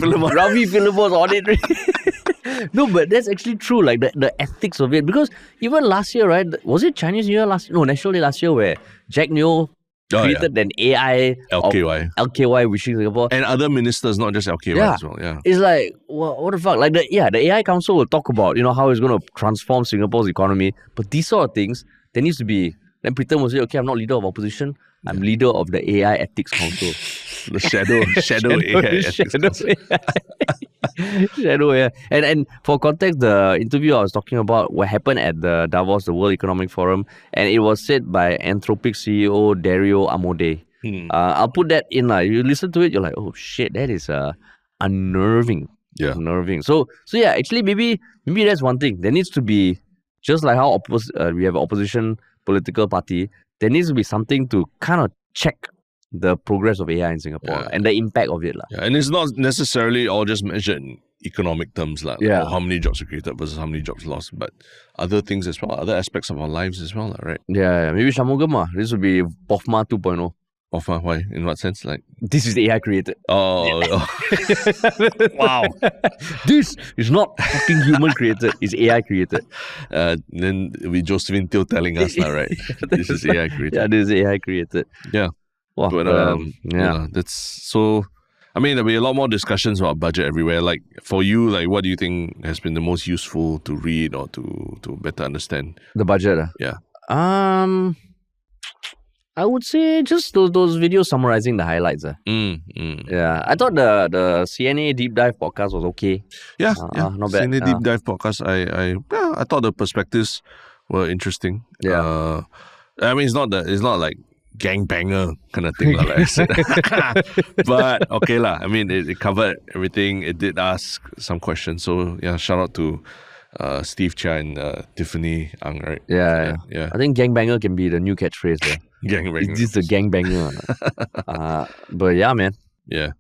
Philippo's on it. No, but that's actually true. Like the ethics of it, because even last year, right? Was it Chinese New Year last? No, National Day last year, where Jack Neo created an AI 𝘋𝘳 wishing Singapore, and other ministers, not just 𝘋𝘳 as well. Yeah, it's like what the fuck? Like the AI Council will talk about how it's going to transform Singapore's economy, but these sort of things there needs to be Then Pritam will say, okay, I'm not leader of opposition. I'm leader of the AI Ethics Council. The shadow AI ethics council. Shadow AI. And for context, the interview I was talking about what happened at the Davos, the World Economic Forum, and it was said by 𝘓𝘓𝘃 CEO 𝘓𝘪𝘯𝘨𝘀𝘆. I'll put that in. You listen to it, you're like, oh shit, that is unnerving. Yeah. Unnerving. So yeah, actually maybe that's one thing. There needs to be, just like how we have an opposition political party, there needs to be something to kind of check the progress of AI in Singapore and the impact of it. Yeah, and it's not necessarily all just measured in economic terms, like how many jobs are created versus how many jobs lost, but other things as well, other aspects of our lives as well, right? Yeah, maybe Shanmugam, this would be 𝘭𝘓 2.0. 𝘭𝘓, why? In what sense? Like, this is AI created. Oh. Wow. This is not fucking human created. It's AI created. Then it'll be Josephine Teo telling us now, right? This is AI created. Yeah, this is AI created. Yeah. Wow, But that's so. I mean, there'll be a lot more discussions about budget everywhere. Like for you, like what do you think has been the most useful to read or to better understand the budget? Yeah. I would say just those videos summarizing the highlights. Yeah, I thought the CNA Deep Dive podcast was okay. Yeah, not bad. CNA Deep Dive podcast, I thought the perspectives were interesting. Yeah. I mean, it's not like gangbanger kind of thing, like I said. But okay lah. I mean, it covered everything. It did ask some questions. So yeah, shout out to Steve Chia and Tiffany Ang, right? Yeah. I think gangbanger can be the new catchphrase there. Gangbanger. This is the gangbanger. But yeah, man. Yeah.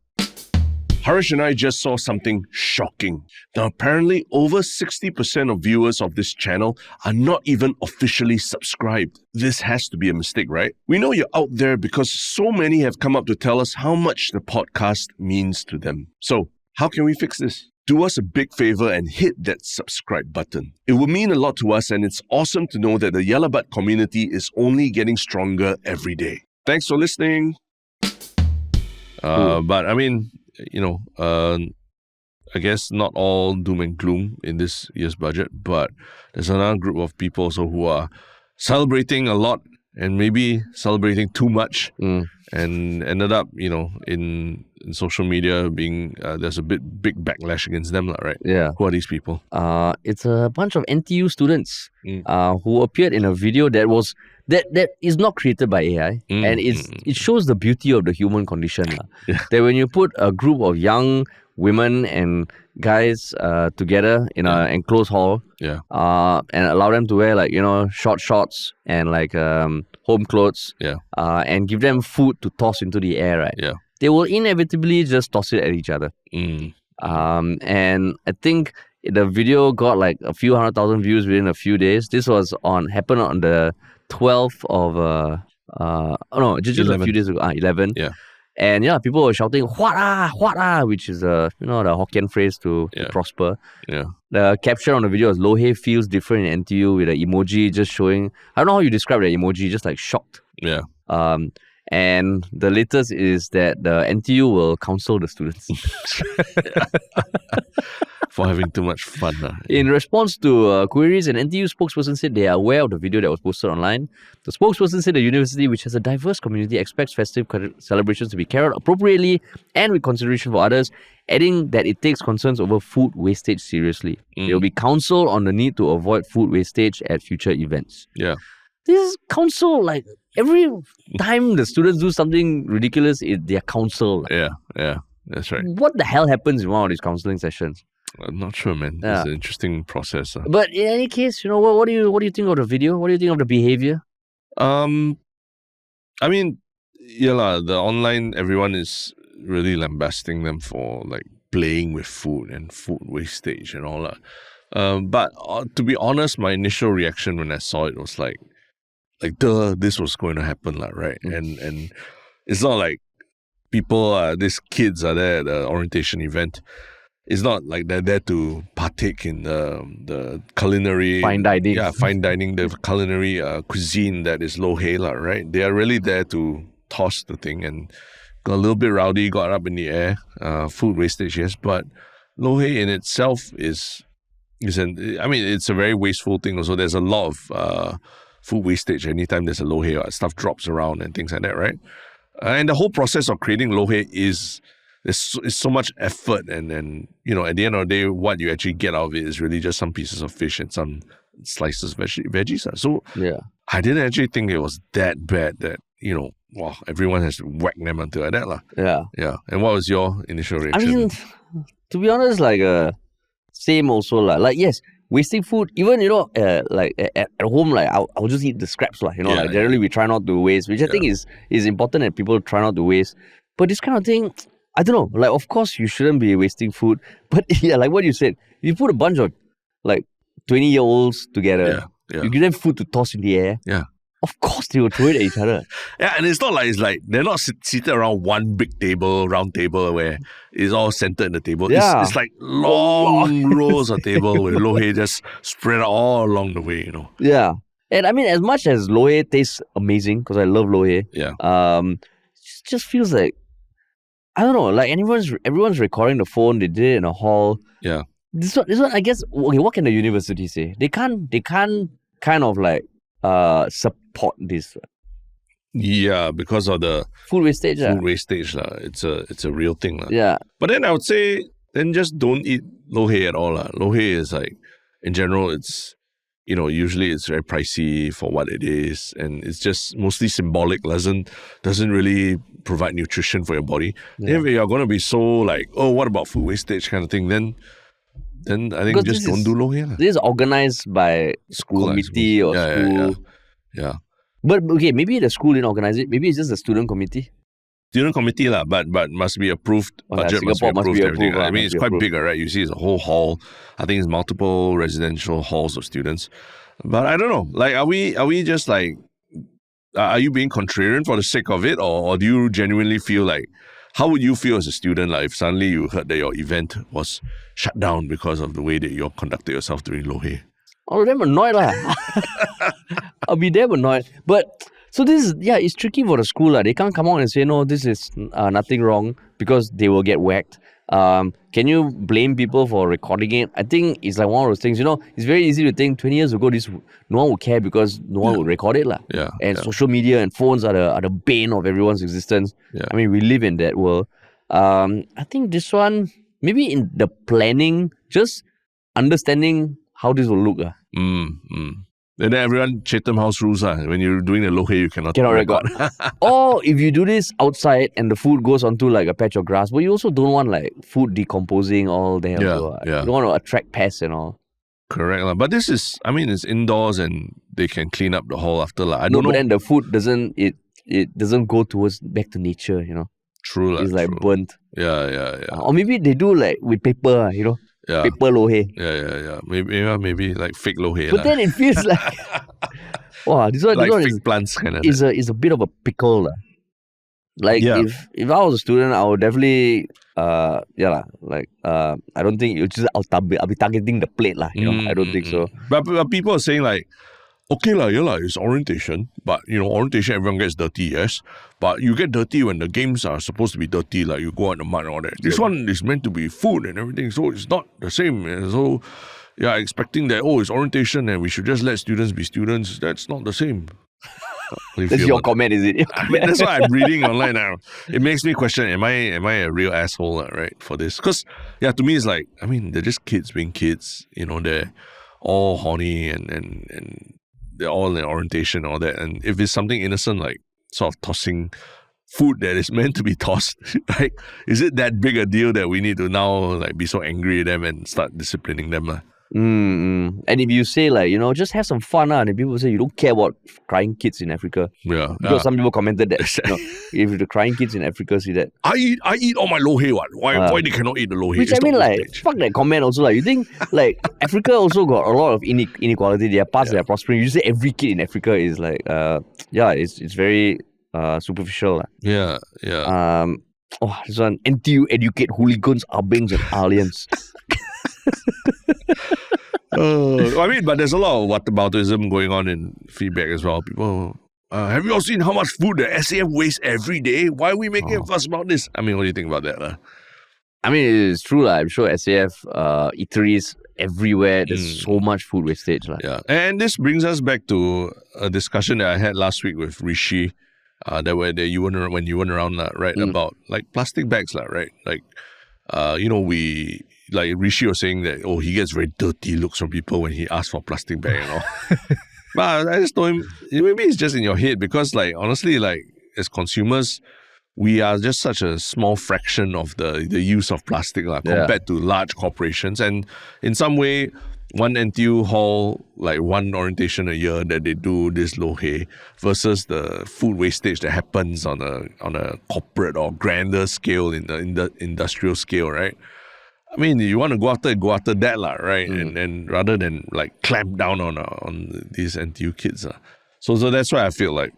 Harish and I just saw something shocking. Now, apparently, over 60% of viewers of this channel are not even officially subscribed. This has to be a mistake, right? We know you're out there because so many have come up to tell us how much the podcast means to them. So, how can we fix this? Do us a big favor and hit that subscribe button. It will mean a lot to us, and it's awesome to know that the 𝘋𝘓𝘵 community is only getting stronger every day. Thanks for listening. But I mean, I guess not all doom and gloom in this year's budget, but there's another group of people also who are celebrating a lot and maybe celebrating too much and ended up, in social media being, there's a big backlash against them, right? Yeah. Who are these people? It's a bunch of NTU students who appeared in a video that is not created by AI, and it shows the beauty of the human condition. That when you put a group of young women and guys together in an enclosed hall, and allow them to wear short shorts and home clothes, and give them food to toss into the air, right? Yeah. They will inevitably just toss it at each other. And I think the video got a few 100,000 views within a few days. This happened on the 12th of just 11. a few days ago. 11. Yeah. And people were shouting "Huat which is the Hokkien phrase to prosper. Yeah. The caption on the video is 𝘂𝘓 feels different in NTU with an emoji just showing. I don't know how you describe the emoji, just shocked. Yeah. And the latest is that the NTU will counsel the students for having too much fun. In response to queries, an NTU spokesperson said they are aware of the video that was posted online. The spokesperson said the university, which has a diverse community, expects festive celebrations to be carried out appropriately and with consideration for others, adding that it takes concerns over food wastage seriously. There will be counsel on the need to avoid food wastage at future events. Yeah. This is counsel, every time the students do something ridiculous, they're counsel. Yeah, that's right. What the hell happens in one of these counseling sessions? I'm not sure, man. It's an interesting process. But in any case, what do you think of the video? What do you think of the behavior? I mean, the online, everyone is really lambasting them for playing with food and food wastage and all that. But to be honest, my initial reaction when I saw it was this was going to happen, right? And it's not like people, these kids are there at the orientation event. It's not like they're there to partake in the culinary fine dining. Yeah, fine dining, the culinary cuisine that is 𝘂𝘓𝘓, right? They are really there to toss the thing and got a little bit rowdy, got up in the air. Food wastage, yes, but 𝘂𝘓 in itself it's a very wasteful thing. Also, there's a lot of food wastage anytime there's a 𝘠𝘓, stuff drops around and things like that, right? And the whole process of creating 𝘠𝘓 is so much effort, and at the end of the day, what you actually get out of it is really just some pieces of fish and some slices of veggies. So I didn't actually think it was that bad that, wow, everyone has whacked them until like that. Yeah. And what was your initial reaction? I mean, to be honest, same also. Like, yes, wasting food, even, at home, I'll just eat the scraps. Generally we try not to waste, which I think is important that people try not to waste. But this kind of thing, I don't know. Of course, you shouldn't be wasting food. But yeah, like what you said, you put a bunch of 20-year-olds together, you give them food to toss in the air. Yeah. Of course, they will throw it at each other. Yeah, and it's not like they're not seated around one big round table where it's all centered in the table. Yeah. It's like long rows of table with 𝘠𝘓 just spread out all along the way, Yeah. And I mean, as much as 𝘠𝘓 tastes amazing, because I love 𝘠𝘓, it just feels like, I don't know, like everyone's recording the phone, they did it in a hall. Yeah. This one, I guess, okay, what can the university say? They can't kind of support this. Yeah, because of the food wastage. It's a real thing. Yeah. But then I would say, then just don't eat 𝘠𝘓 at all. 𝘠𝘓 is in general, it's, usually it's very pricey for what it is, and it's just mostly symbolic, doesn't really provide nutrition for your body. Yeah. If you're going to be so what about food wastage kind of thing, then I think just don't do 𝘠𝘓. This is organized by school committee or school. Yeah. But okay, maybe the school didn't organize it. Maybe it's just the student committee. Student committee but must be approved. Budget must be approved. I mean, it's quite big, right? You see, it's a whole hall. I think it's multiple residential halls of students. But I don't know. Are we just are you being contrarian for the sake of it, or do you genuinely feel how would you feel as a student if suddenly you heard that your event was shut down because of the way that you conducted yourself during 𝘠𝘓? Oh, damn annoyed I'll be damn annoyed. But so this is, it's tricky for the school. They can't come out and say, no, this is nothing wrong, because they will get whacked. Can you blame people for recording it? I think it's one of those things, it's very easy to think 20 years ago, no one would care because no one would record it. And social media and phones are the bane of everyone's existence. Yeah. I mean, we live in that world. I think this one, maybe in the planning, just understanding how this will look. And then everyone, Chatham House rules. When you're doing the 𝘠𝘓, you cannot record. Or if you do this outside and the food goes onto a patch of grass, but you also don't want food decomposing all there. Yeah. You don't want to attract pests and all. Correct. But this is, it's indoors and they can clean up the hall after. I don't know. But then the food doesn't go back to nature, True. It's burnt. Yeah. Or maybe they do with paper, Yeah. Paper 𝘠𝘓. Yeah. Maybe fake 𝘠𝘓. But then it feels wow, this one fake plants kind of. Is a bit of a pickle. If I was a student, I would definitely I don't think I'll be targeting the plate I don't think so. But people are saying okay it's orientation, but orientation everyone gets dirty, yes. But you get dirty when the games are supposed to be dirty, you go out in the mud and all that. This one is meant to be food and everything, so it's not the same. And so expecting that it's orientation and we should just let students be students, that's not the same. That's your comment, is it? That's what I'm reading online now. It makes me question, am I a real asshole, right, for this? Because to me it's they're just kids being kids, they're all horny and they're all in orientation and all that. And if it's something innocent, sort of tossing food that is meant to be tossed, is it that big a deal that we need to now be so angry at them and start disciplining them? And if you say just have some fun, and people say you don't care about crying kids in Africa. Yeah. Because some people commented that if the crying kids in Africa see that, I eat all my 𝘠𝘓. Why they cannot eat the 𝘠𝘓? Which fuck that comment also. You think Africa also got a lot of inequality. There are parts that are prospering. You say every kid in Africa is it's very superficial. Yeah. This one, NTU educate hooligans, 𝘊𝘅𝘍𝑒𝑔𝑠 and aliens. But there's a lot of whataboutism going on in feedback as well. People, have you all seen how much food the SAF wastes every day? Why are we making a fuss about this? What do you think about that? It's true. I'm sure SAF eateries everywhere. There's so much food wastage. Yeah. And this brings us back to a discussion that I had last week with 𝘕𝘕, when you went around, right? About like plastic bags, right? Like, we, like 𝘕𝘕 was saying that, he gets very dirty looks from people when he asks for plastic bag and all. But I just told him, maybe it's just in your head because, like, honestly, like, as consumers, we are just such a small fraction of the use of plastic compared to large corporations. And in some way, one NTU hall, like one orientation a year that they do this 𝘠𝘭𝘂 versus the food wastage that happens on a corporate or grander scale in the industrial scale, right? I mean, you want to go after that, right? And rather than like clamp down on these NTU kids. So that's why I feel like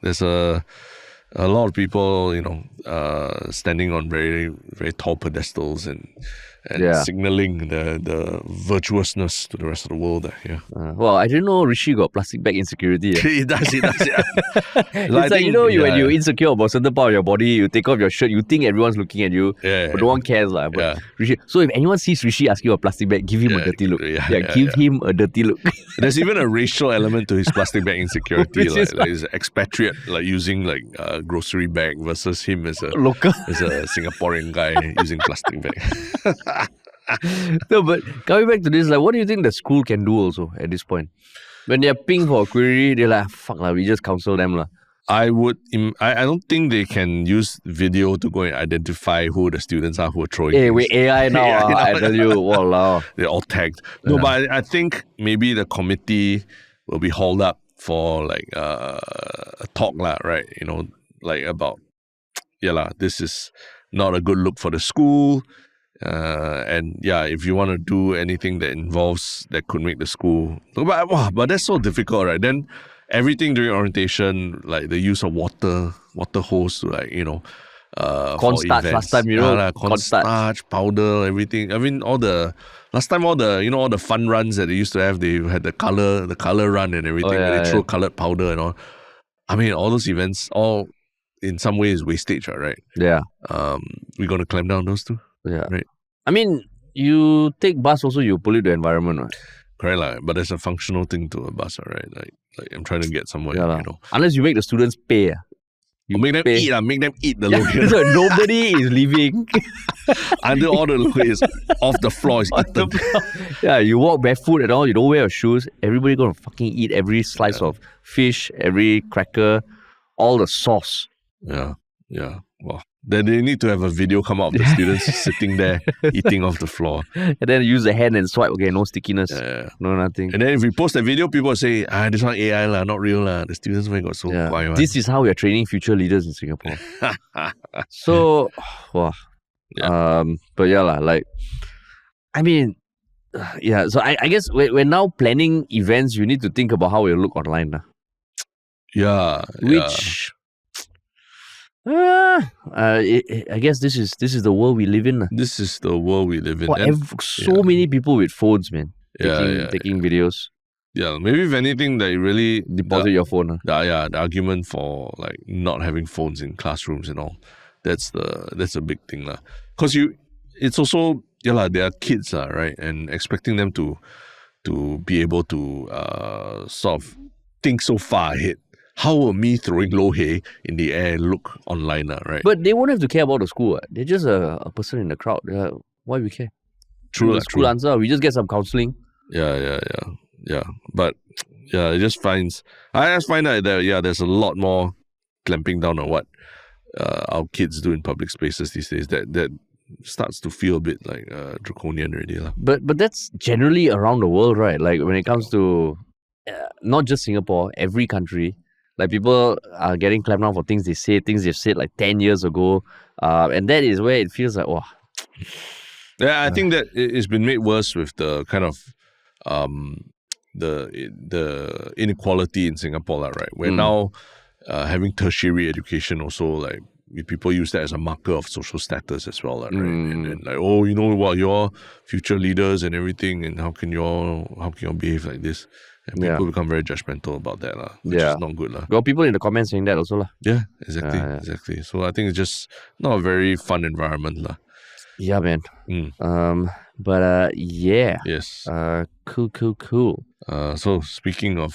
there's a lot of people, standing on very, very tall pedestals and signaling the virtuousness to the rest of the world. Well, I didn't know 𝘕𝘕 got plastic bag insecurity. He does, yeah. It's like, when you're insecure about certain part of your body, you take off your shirt, you think everyone's looking at you, but no one cares. But 𝘕𝘕, so if anyone sees 𝘕𝘕 asking for a plastic bag, give him a dirty look. Give him a dirty look. There's even a racial element to his plastic bag insecurity. like he's an expatriate, like using like a grocery bag versus him as a local, as a Singaporean guy using plastic bag. No, but coming back to this, like, what do you think the school can do also at this point? When they're ping for a query, they're like, fuck we just counsel them . I don't think they can use video to go and identify who the students are who are throwing things. With AI now, I tell you, walao. They're all tagged. No, but I think maybe the committee will be hauled up for like a talk, right? Like about, this is not a good look for the school. And if you want to do anything that could make the school, but that's so difficult, right? Then everything during orientation, like the use of water hose to cornstarch last time, cornstarch, powder, everything. I mean, all the fun runs that they used to have, they had the color run and everything, where they throw colored powder and all. I mean, all those events, all in some way is wastage, right? Yeah. We're going to clamp down on those two. Yeah. Right. I mean, you take bus also, you pollute the environment, right? Correct, but there's a functional thing to a bus, right? Like I'm trying to get somewhere, Unless you make the students pay. You make them eat the 𝘠𝘭𝘂. So nobody is leaving. Until all the 𝘠𝘭𝘂 is off the floor, is eaten. Yeah, you walk barefoot and all, you don't wear your shoes. Everybody gonna fucking eat every slice of fish, every cracker, all the sauce. Yeah. Well, then they need to have a video come out of the students sitting there eating off the floor. And then use the hand and swipe. Okay, no stickiness. No nothing. And then if we post that video, people will say, this one AI not real . The students might got so quiet. This is how we are training future leaders in Singapore. So, but I mean, so I guess we're now planning events, you need to think about how we look online. Which... I guess this is the world we live in. This is the world we live in. So many people with phones, man. Taking videos. Yeah, maybe if anything, they really deposit your phone. The argument for like not having phones in classrooms and all. That's a big thing, Because it's also they are kids, right? And expecting them to be able to sort of think so far ahead. How will me throwing 𝘠𝘭𝘂 in the air look online, right? But they won't have to care about the school. They're just a person in the crowd. Why we care? True. School answer. We just get some counselling. Yeah. But I just find that there's a lot more clamping down on what our kids do in public spaces these days. That starts to feel a bit like draconian already. But that's generally around the world, right? Like when it comes to not just Singapore, every country. Like people are getting clamped down for things they've said like 10 years ago. And that is where it feels like, wow. Yeah, I think that it's been made worse with the kind of the inequality in Singapore, right? We're now having tertiary education also, like people use that as a marker of social status as well, right? And like, you're future leaders and everything, and how can you all behave like this? And people become very judgmental about that, which is not good. Got people in the comments saying that also. Yeah, exactly. So I think it's just not a very fun environment. Yeah, man. Mm. Yeah. Yes. Cool. So speaking of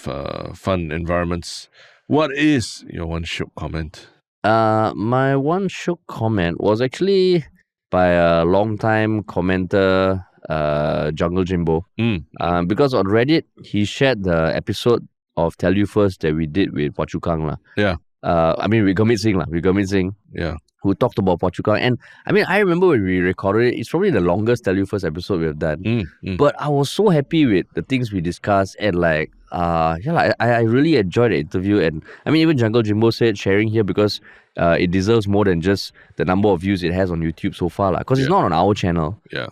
fun environments, what is your one Shiok comment? My one Shiok comment was actually by a long-time commenter, 𝘋𝘳 𝘕𝘂. Because on Reddit, he shared the episode of Tell You First that we did with 𝘓𝘓𝘂. Yeah. I mean, with 𝘂𝘓, Yeah. who talked about 𝘓𝘓𝘂. And I mean, I remember when we recorded it, it's probably the longest Tell You First episode we've done. But I was so happy with the things we discussed, and like, I really enjoyed the interview. And I mean, even 𝘋𝘳 𝘕𝘂 said sharing here because it deserves more than just the number of views it has on YouTube so far, because it's not on our channel. Yeah.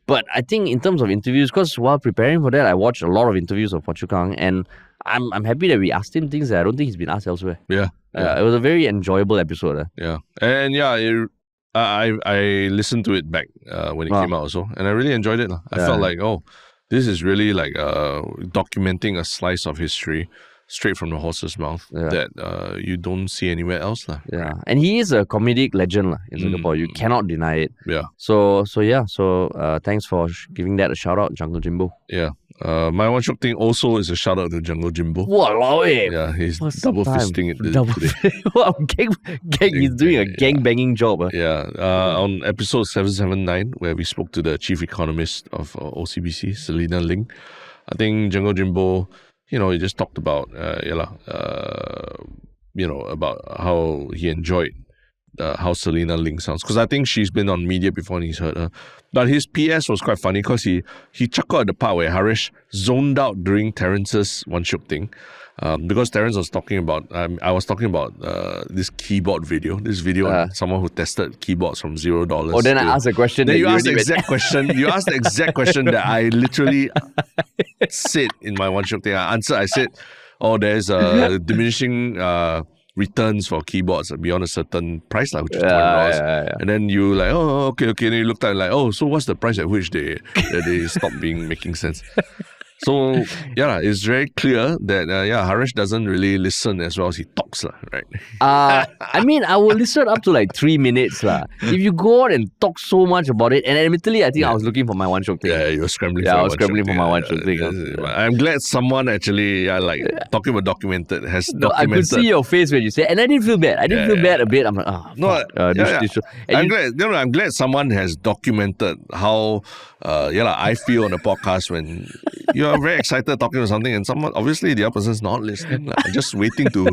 But I think in terms of interviews, because while preparing for that, I watched a lot of interviews of 𝘓𝘓𝘂, and I'm happy that we asked him things that I don't think he's been asked elsewhere. Yeah. It was a very enjoyable episode. Yeah. And yeah, I listened to it back when it came out also, and I really enjoyed it. I felt like, this is really like documenting a slice of history straight from the horse's mouth that you don't see anywhere else. Yeah. Right? And he is a comedic legend in Singapore. You cannot deny it. Yeah. So thanks for giving that a shout out, 𝘋𝘳 𝘕𝘂. Yeah. My one Shiok Thing also is a shout out to 𝘋𝘳 𝘕𝘂. Walao. Yeah, he's double fisting it today. Wow, gang, he's doing a gang banging job. Yeah. On episode 779, where we spoke to the chief economist of OCBC, Selena Ling, I think 𝘋𝘳 𝘕𝘂, he just talked about about how he enjoyed how Selena Ling sounds, because I think she's been on media before and he's heard her. But his PS was quite funny because he chuckled at the part where Harish zoned out during Terrence's One Shiok Thing, because Terrence was talking about I was talking about this keyboard video, on someone who tested keyboards from $0. Oh, then I asked a question. Then you asked the exact question. You asked the exact question that I literally said in my One Shiok Thing. I answered. I said, there's a diminishing returns for keyboards beyond a certain price, which is $20. And then you like, okay. And then you looked at it like, so what's the price at which they stop making sense? So it's very clear that Harish doesn't really listen as well as he talks, right? I mean, I will listen up to like 3 minutes. If you go on and talk so much about it, and admittedly, I think I was looking for my One Shiok Thing. Yeah, you were scrambling. I was scrambling for my One Shiok Thing. I'm glad someone actually, talking about documented, has documented. I could see your face when you said, and I didn't feel bad. I didn't feel bad a bit. I'm like, I'm glad someone has documented how I feel on the podcast when you're very excited talking to something and someone, obviously the other person's not listening, just waiting to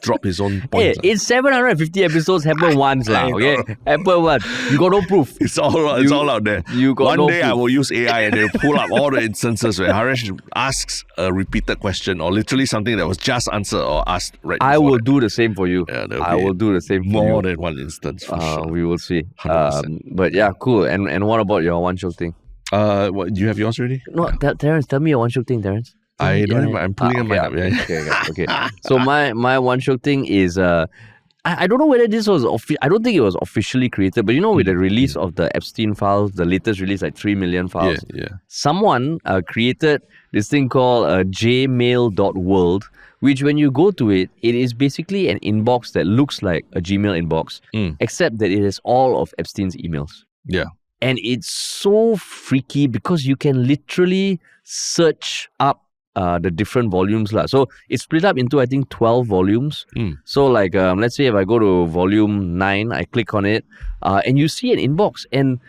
drop his own points. Hey, it's 750 episodes, happened once, okay? Happened once. You got no proof. It's all out there. You got One day proof. I will use AI and they'll pull up all the instances where Harish asks a repeated question or literally something that was just answered or asked right before. I will do the same for you. I will do the same for you. More than one instance, for sure. We will see. 100%. But yeah, cool. And what about your One Shiok Thing? What, do you have yours already? No, Terrence, tell me your One Shiok Thing, Terrence. I don't have. I'm pulling mine up. Okay. So my One Shiok Thing is I don't know whether this was I don't think it was officially created, but with the release of the Epstein files, the latest release, like 3 million files, someone created this thing called jmail.world, which when you go to it, it is basically an inbox that looks like a Gmail inbox, except that it has all of Epstein's emails. Yeah. And it's so freaky because you can literally search up the different volumes. So it's split up into, I think, 12 volumes. So like, let's say if I go to volume 9, I click on it, and you see an inbox. And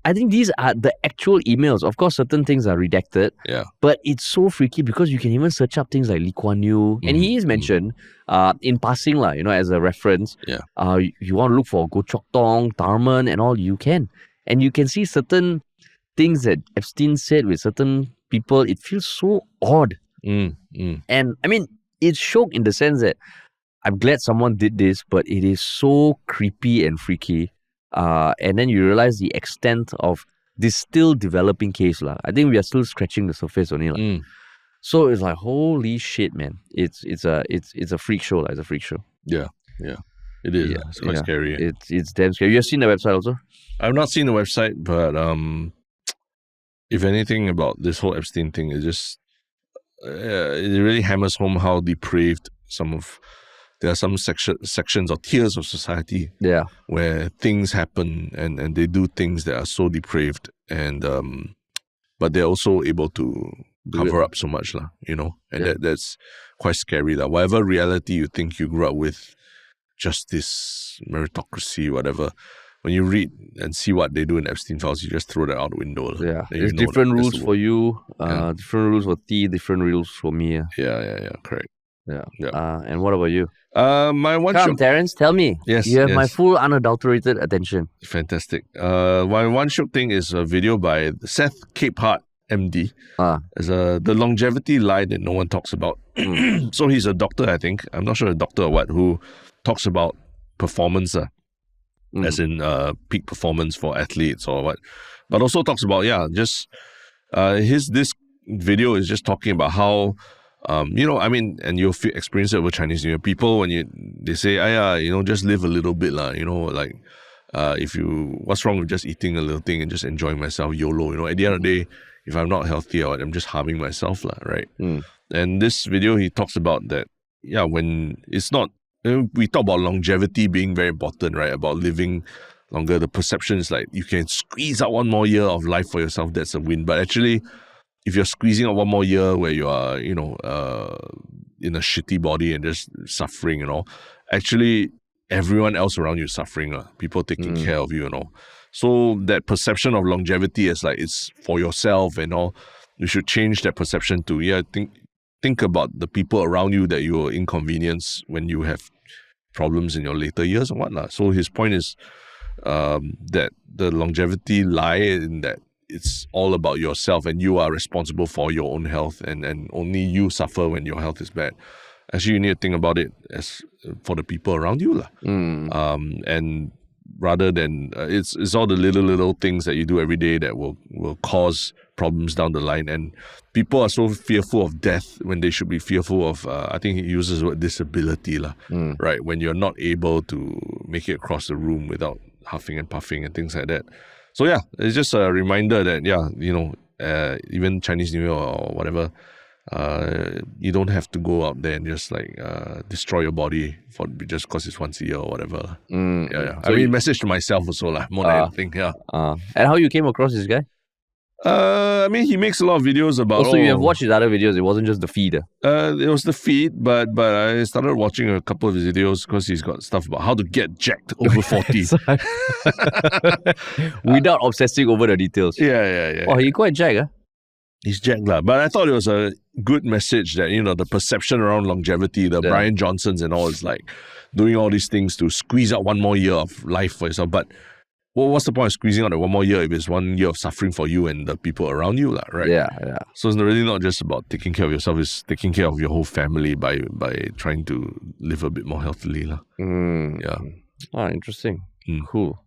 I think these are the actual emails. Of course, certain things are redacted. Yeah. But it's so freaky because you can even search up things like Lee Kuan Yew. And he is mentioned in passing, as a reference. Yeah. You want to look for Goh Chok Tong, Tharman, and all, you can. And you can see certain things that Epstein said with certain people. It feels so odd. And I mean, it's Shiok in the sense that I'm glad someone did this, but it is so creepy and freaky. And then you realize the extent of this still developing case. I think we are still scratching the surface only. So it's like, holy shit, man. It's a freak show. It's a freak show. Yeah. It is. It's quite scary. It's damn scary. You have seen the website also? I've not seen the website, but if anything about this whole Epstein thing, it really hammers home how depraved some of there are some sections or tiers of society where things happen and they do things that are so depraved, and but they're also able to cover up so much, and that's quite scary. Whatever reality you think you grew up with, justice, meritocracy, whatever, when you read and see what they do in Epstein files, you just throw that out the window. Yeah, there's different rules for you, different rules for T, different rules for me. Yeah, correct. Yeah. And what about you? My one Come, Terence, tell me. Yes, you have my full unadulterated attention. Fantastic. My one Shiok Thing is a video by 𝘂𝘂𝘕, MD. It's the longevity lie that no one talks about. So he's a doctor, I think. I'm not sure a doctor or what, who talks about performance, as in peak performance for athletes or what. But also talks about, this video is just talking about how, and you'll experience it over Chinese New Year. People, when they say, just live a little bit, what's wrong with just eating a little thing and just enjoying myself, YOLO, at the end of the day, if I'm not healthy, I'm just harming myself, right? And this video, he talks about that, when it's not, we talk about longevity being very important, right? About living longer. The perception is like, you can squeeze out one more year of life for yourself, that's a win. But actually, if you're squeezing out one more year where you are, in a shitty body and just suffering, actually everyone else around you is suffering, people taking care of you, So that perception of longevity is like, it's for yourself and all. You should change that perception to, think about the people around you that you will inconvenience when you have problems in your later years and whatnot. So his point is that the longevity lie in that it's all about yourself and you are responsible for your own health, and only you suffer when your health is bad. Actually, you need to think about it as for the people around you. And rather than, it's all the little things that you do every day that will cause problems down the line. And people are so fearful of death when they should be fearful of, I think he uses the word disability, right? When you're not able to make it across the room without huffing and puffing and things like that. So it's just a reminder that, even Chinese New Year or whatever, you don't have to go out there and just destroy your body just because it's once a year or whatever. So message to myself also more than anything. And how you came across this guy? He makes a lot of videos about. Also, you have watched his other videos. It wasn't just the feed. It was the feed, but I started watching a couple of his videos because he's got stuff about how to get jacked over 40 without obsessing over the details. Yeah. Oh, he quite jacked, He's jacked, but I thought it was a good message that, the perception around longevity, the Brian Johnsons and all, is like doing all these things to squeeze out one more year of life for yourself. But what's the point of squeezing out that one more year if it's 1 year of suffering for you and the people around you, right? Yeah. So it's really not just about taking care of yourself, it's taking care of your whole family by trying to live a bit more healthily. Interesting. Cool.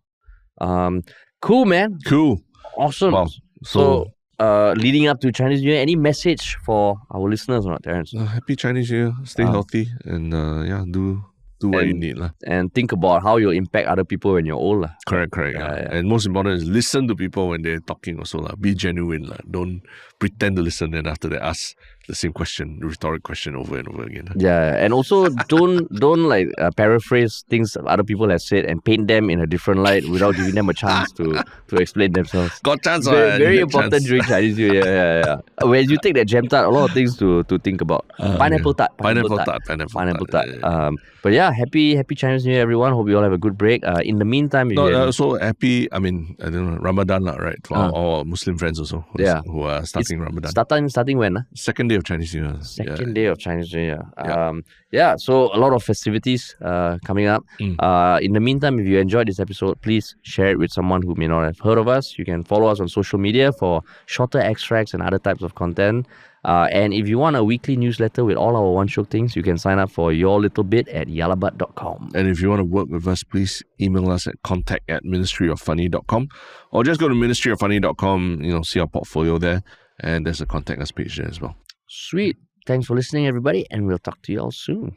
Cool, man. Cool. Awesome. Wow. So leading up to Chinese New Year, any message for our listeners or not, Terence? Happy Chinese New Year. Stay healthy and do what you need. And think about how you'll impact other people when you're old. Correct. And most important is listen to people when they're talking also. Be genuine. Don't pretend to listen and after that ask the same question, the rhetoric question over and over again. Yeah, and also don't paraphrase things other people have said and paint them in a different light without giving them a chance to explain themselves. Got chance. Very important during Chinese New Year. Yeah. When you take that jam tart, a lot of things to think about. Pineapple tart. Pineapple tart. But happy Chinese New Year, everyone. Hope you all have a good break. In the meantime, so happy. I don't know, Ramadan, right? For our Muslim friends also. Who are starting Ramadan. Starting when? Second day of Chinese New Year. Second day of Chinese New Year. So a lot of festivities coming up. In the meantime, if you enjoyed this episode, please share it with someone who may not have heard of us. You can follow us on social media for shorter extracts and other types of content. And if you want a weekly newsletter with all our One Shiok Things, you can sign up for your little bit at yalabat.com. And if you want to work with us, please email us at contact@ministryoffunny.com or just go to ministryoffunny.com, see our portfolio there. And there's a contact us page there as well. Sweet. Thanks for listening, everybody, and we'll talk to you all soon.